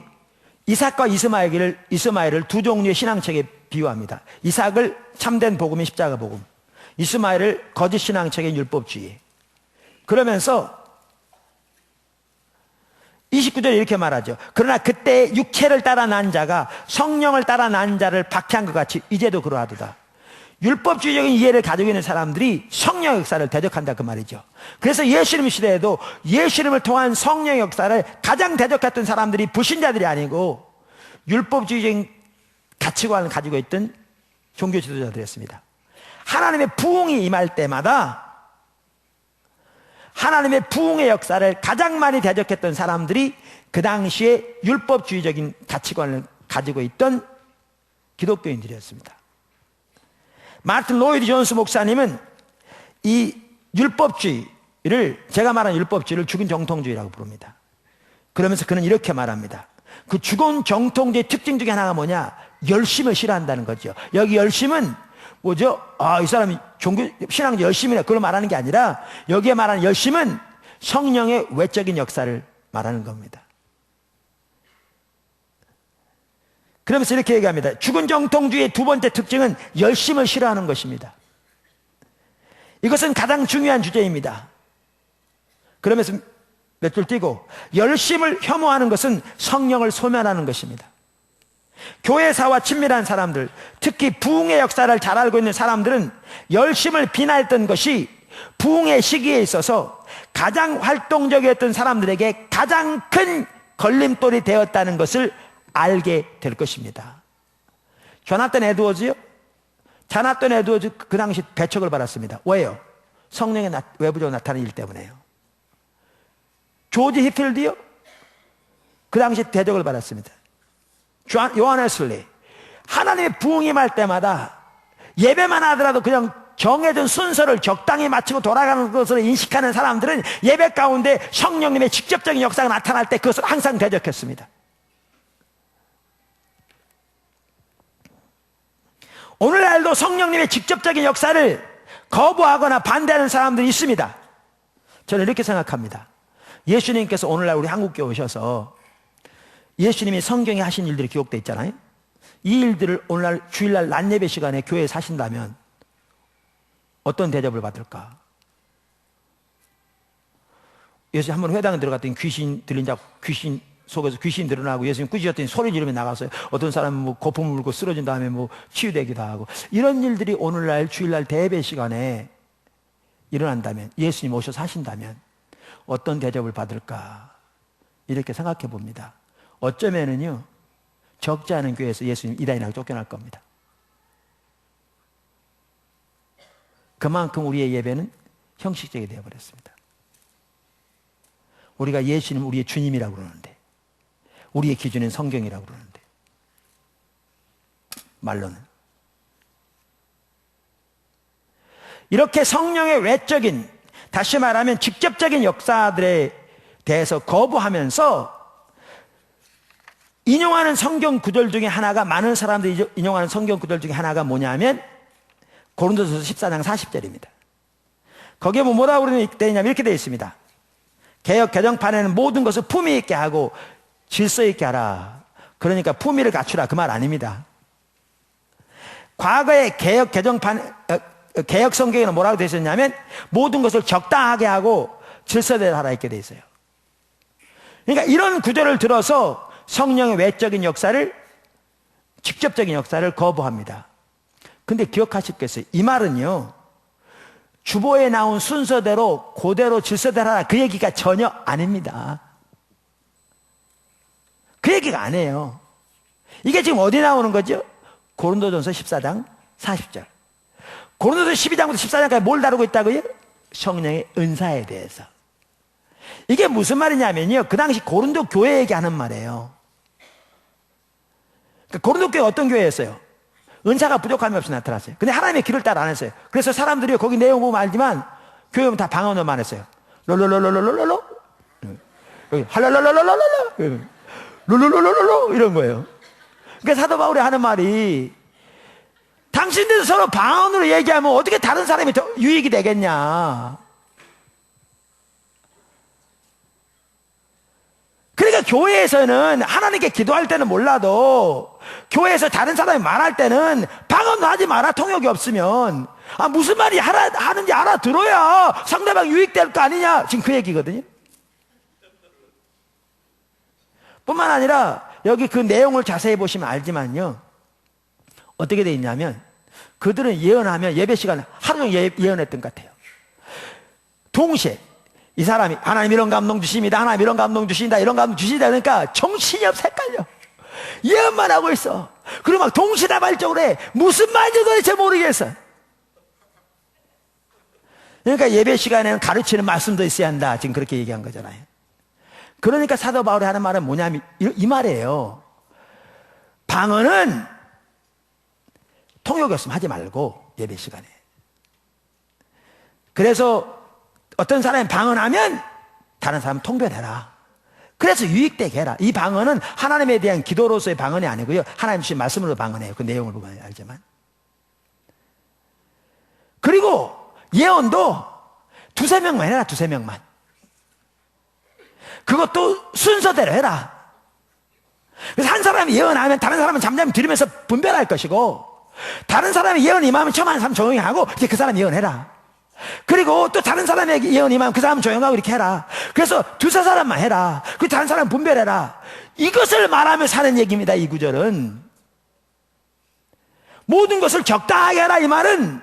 이삭과 이스마엘을 두 종류의 신앙책에 비유합니다. 이삭을 참된 복음인 십자가 복음, 이스마엘을 거짓 신앙책인 율법주의. 그러면서 29절에 이렇게 말하죠. 그러나 그때 육체를 따라 난 자가 성령을 따라 난 자를 박해한 것 같이 이제도 그러하도다. 율법주의적인 이해를 가지고 있는 사람들이 성령 역사를 대적한다 그 말이죠. 그래서 예수님 시대에도 예수님을 통한 성령 역사를 가장 대적했던 사람들이 불신자들이 아니고 율법주의적인 가치관을 가지고 있던 종교 지도자들이었습니다. 하나님의 부흥이 임할 때마다 하나님의 부흥의 역사를 가장 많이 대적했던 사람들이 그 당시에 율법주의적인 가치관을 가지고 있던 기독교인들이었습니다. 마틴 로이드 존스 목사님은 이 율법주의를, 제가 말한 율법주의를 죽은 정통주의라고 부릅니다. 그러면서 그는 이렇게 말합니다. 그 죽은 정통주의의 특징 중에 하나가 뭐냐? 열심을 싫어한다는 거죠. 여기 열심은 뭐죠? 이 사람이 종교, 신앙 열심이네. 그걸 말하는 게 아니라 여기에 말하는 열심은 성령의 외적인 역사를 말하는 겁니다. 그러면서 이렇게 얘기합니다. 죽은 정통주의의 두 번째 특징은 열심을 싫어하는 것입니다. 이것은 가장 중요한 주제입니다. 그러면서 몇 줄 띄고 열심을 혐오하는 것은 성령을 소멸하는 것입니다. 교회사와 친밀한 사람들, 특히 부흥의 역사를 잘 알고 있는 사람들은 열심을 비난했던 것이 부흥의 시기에 있어서 가장 활동적이었던 사람들에게 가장 큰 걸림돌이 되었다는 것을 알게 될 것입니다. 조나단 에드워즈요? 조나단 에드워즈 그 당시 배척을 받았습니다. 왜요? 성령의 외부적으로 나타나는 일 때문에요. 조지 히필드요? 그 당시 대적을 받았습니다. 요한 웨슬리, 하나님의 부흥이 임할 때마다 예배만 하더라도 그냥 정해진 순서를 적당히 마치고 돌아가는 것으로 인식하는 사람들은 예배 가운데 성령님의 직접적인 역사가 나타날 때 그것을 항상 대적했습니다. 오늘날도 성령님의 직접적인 역사를 거부하거나 반대하는 사람들이 있습니다. 저는 이렇게 생각합니다. 예수님께서 오늘날 우리 한국교회 오셔서 예수님이 성경에 하신 일들이 기록되어 있잖아요. 이 일들을 오늘날 주일날 낮 예배 시간에 교회에 사신다면 어떤 대접을 받을까? 예수님 한번 회당에 들어갔더니 귀신 들린 자, 귀신 속에서 귀신 드러나고 예수님 꾸짖었더니 소리 지르며 나갔어요. 어떤 사람은 뭐 거품 물고 쓰러진 다음에 뭐 치유되기도 하고, 이런 일들이 오늘날 주일날 대예배 시간에 일어난다면, 예수님 오셔서 하신다면 어떤 대접을 받을까? 이렇게 생각해 봅니다. 어쩌면은요, 적지 않은 교회에서 예수님 이단이라고 쫓겨날 겁니다. 그만큼 우리의 예배는 형식적이 되어버렸습니다. 우리가 예수님 우리의 주님이라고 그러는데, 우리의 기준은 성경이라고 그러는데, 말로는 이렇게 성령의 외적인, 다시 말하면 직접적인 역사들에 대해서 거부하면서 인용하는 성경 구절 중에 하나가, 많은 사람들이 인용하는 성경 구절 중에 하나가 뭐냐면 고린도전서 14장 40절입니다. 거기에 뭐라고 되어 있냐면 이렇게 되어 있습니다. 개역 개정판에는 모든 것을 품위 있게 하고 질서 있게 하라. 그러니까 품위를 갖추라, 그 말 아닙니다. 과거의 개역 개정판, 개역 성경에는 뭐라고 되어 있었냐면 모든 것을 적당하게 하고 질서대로 하라 이렇게 되어 있어요. 그러니까 이런 구절을 들어서 성령의 외적인 역사를, 직접적인 역사를 거부합니다. 근데 기억하시겠어요? 이 말은요, 주보에 나온 순서대로 그대로 질서대로 하라, 그 얘기가 전혀 아닙니다. 그 얘기가 아니에요. 이게 지금 어디 나오는 거죠? 고린도전서 14장 40절. 고린도전서 12장부터 14장까지 뭘 다루고 있다고요? 성령의 은사에 대해서. 이게 무슨 말이냐면요, 그 당시 고린도 교회 얘기하는 말이에요. 그러니까 고린도 교회 어떤 교회였어요? 은사가 부족함이 없이 나타났어요. 근데 하나님의 길을 따라 안 했어요. 그래서 사람들이 거기 내용 보면 알지만 교회 오면 다 방언으로만 했어요. 롤롤롤롤롤롤, 여기 할랄랄랄랄랄랄, 롤롤롤롤롤, 이런 거예요. 그러니까 사도 바울이 하는 말이, 당신들 서로 방언으로 얘기하면 어떻게 다른 사람이 더 유익이 되겠냐. 그러니까 교회에서는 하나님께 기도할 때는 몰라도 교회에서 다른 사람이 말할 때는 방언도 하지 마라, 통역이 없으면. 무슨 말이 하는지 알아들어야 상대방 유익될 거 아니냐, 지금 그 얘기거든요. 뿐만 아니라 여기 그 내용을 자세히 보시면 알지만요, 어떻게 돼 있냐면 그들은 예언하면 예배 시간에 하루 종일 예언했던 것 같아요. 동시에 이 사람이 하나님 이런 감동 주십니다, 하나님 이런 감동 주신다, 이런 감동 주신다, 그러니까 정신이 없어, 헷갈려. 예언만 하고 있어. 그리고 막 동시다발적으로 해. 무슨 말인지 도대체 모르겠어. 그러니까 예배 시간에는 가르치는 말씀도 있어야 한다, 지금 그렇게 얘기한 거잖아요. 그러니까 사도 바울이 하는 말은 뭐냐면 이 말이에요. 방언은 통역이 없으면 하지 말고, 예배 시간에. 그래서 어떤 사람이 방언하면 다른 사람 통변해라. 그래서 유익되게 해라. 이 방언은 하나님에 대한 기도로서의 방언이 아니고요, 하나님 주신 말씀으로 방언해요. 그 내용을 보면 알지만. 그리고 예언도 두세 명만 해라, 두세 명만. 그것도 순서대로 해라. 그래서 한 사람이 예언하면 다른 사람은 잠잠히 들으면서 분별할 것이고, 다른 사람이 예언 임하면 처음 하는 사람 조용히 하고 이제 그 사람 예언해라. 그리고 또 다른 사람에게 예언 임하면 그 사람 조용하고 이렇게 해라. 그래서 두세 사람만 해라. 그 다른 사람 분별해라. 이것을 말하며 사는 얘기입니다, 이 구절은. 모든 것을 적당하게 해라, 이 말은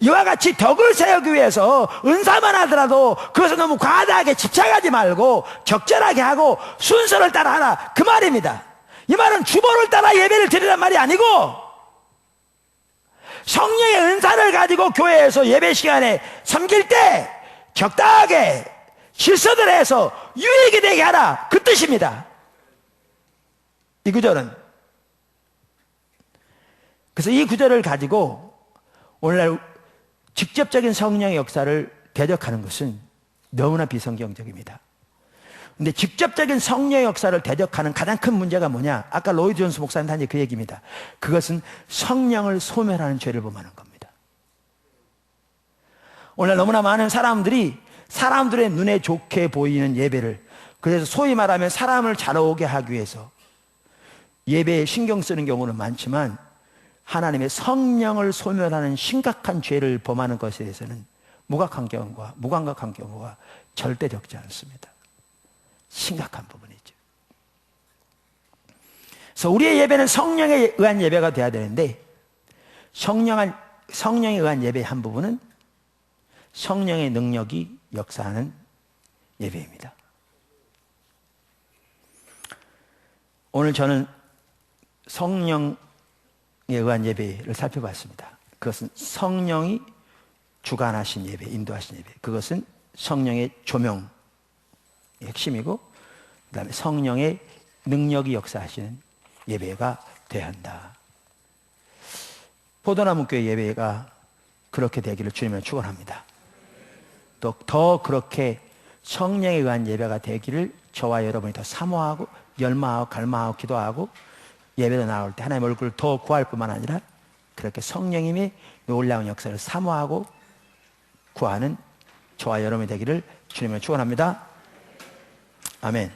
이와 같이 덕을 세우기 위해서 은사만 하더라도 그것을 너무 과다하게 집착하지 말고 적절하게 하고 순서를 따라 하라, 그 말입니다. 이 말은 주보를 따라 예배를 드리란 말이 아니고 성령의 은사를 가지고 교회에서 예배 시간에 섬길 때 적당하게 실수를 해서 유익이 되게 하라, 그 뜻입니다. 이 구절은. 그래서 이 구절을 가지고 오늘날 직접적인 성령의 역사를 대적하는 것은 너무나 비성경적입니다. 근데 직접적인 성령의 역사를 대적하는 가장 큰 문제가 뭐냐? 아까 로이드 존스 목사님 한 그 얘기입니다. 그것은 성령을 소멸하는 죄를 범하는 겁니다. 오늘 너무나 많은 사람들이 사람들의 눈에 좋게 보이는 예배를, 그래서 소위 말하면 사람을 잘 오게 하기 위해서 예배에 신경 쓰는 경우는 많지만 하나님의 성령을 소멸하는 심각한 죄를 범하는 것에 대해서는 무감각한 경우가 절대 적지 않습니다. 심각한 부분이죠. 그래서 우리의 예배는 성령에 의한 예배가 되어야 되는데 성령에 의한 예배의 한 부분은 성령의 능력이 역사하는 예배입니다. 오늘 저는 성령에 의한 예배를 살펴봤습니다. 그것은 성령이 주관하신 예배, 인도하신 예배. 그것은 성령의 조명의 핵심이고, 그 다음에 성령의 능력이 역사하시는 예배가 되어야 한다. 포도나무교회 예배가 그렇게 되기를 주님을 축원합니다. 또 더 그렇게 성령에 의한 예배가 되기를 저와 여러분이 더 사모하고 열망하고 갈망하고 기도하고 예배로 나올 때 하나님의 얼굴을 더 구할 뿐만 아니라 그렇게 성령님의 놀라운 역사를 사모하고 구하는 저와 여러분이 되기를 주님을 축원합니다. 아멘.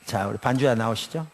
자, 우리 반주자 나오시죠.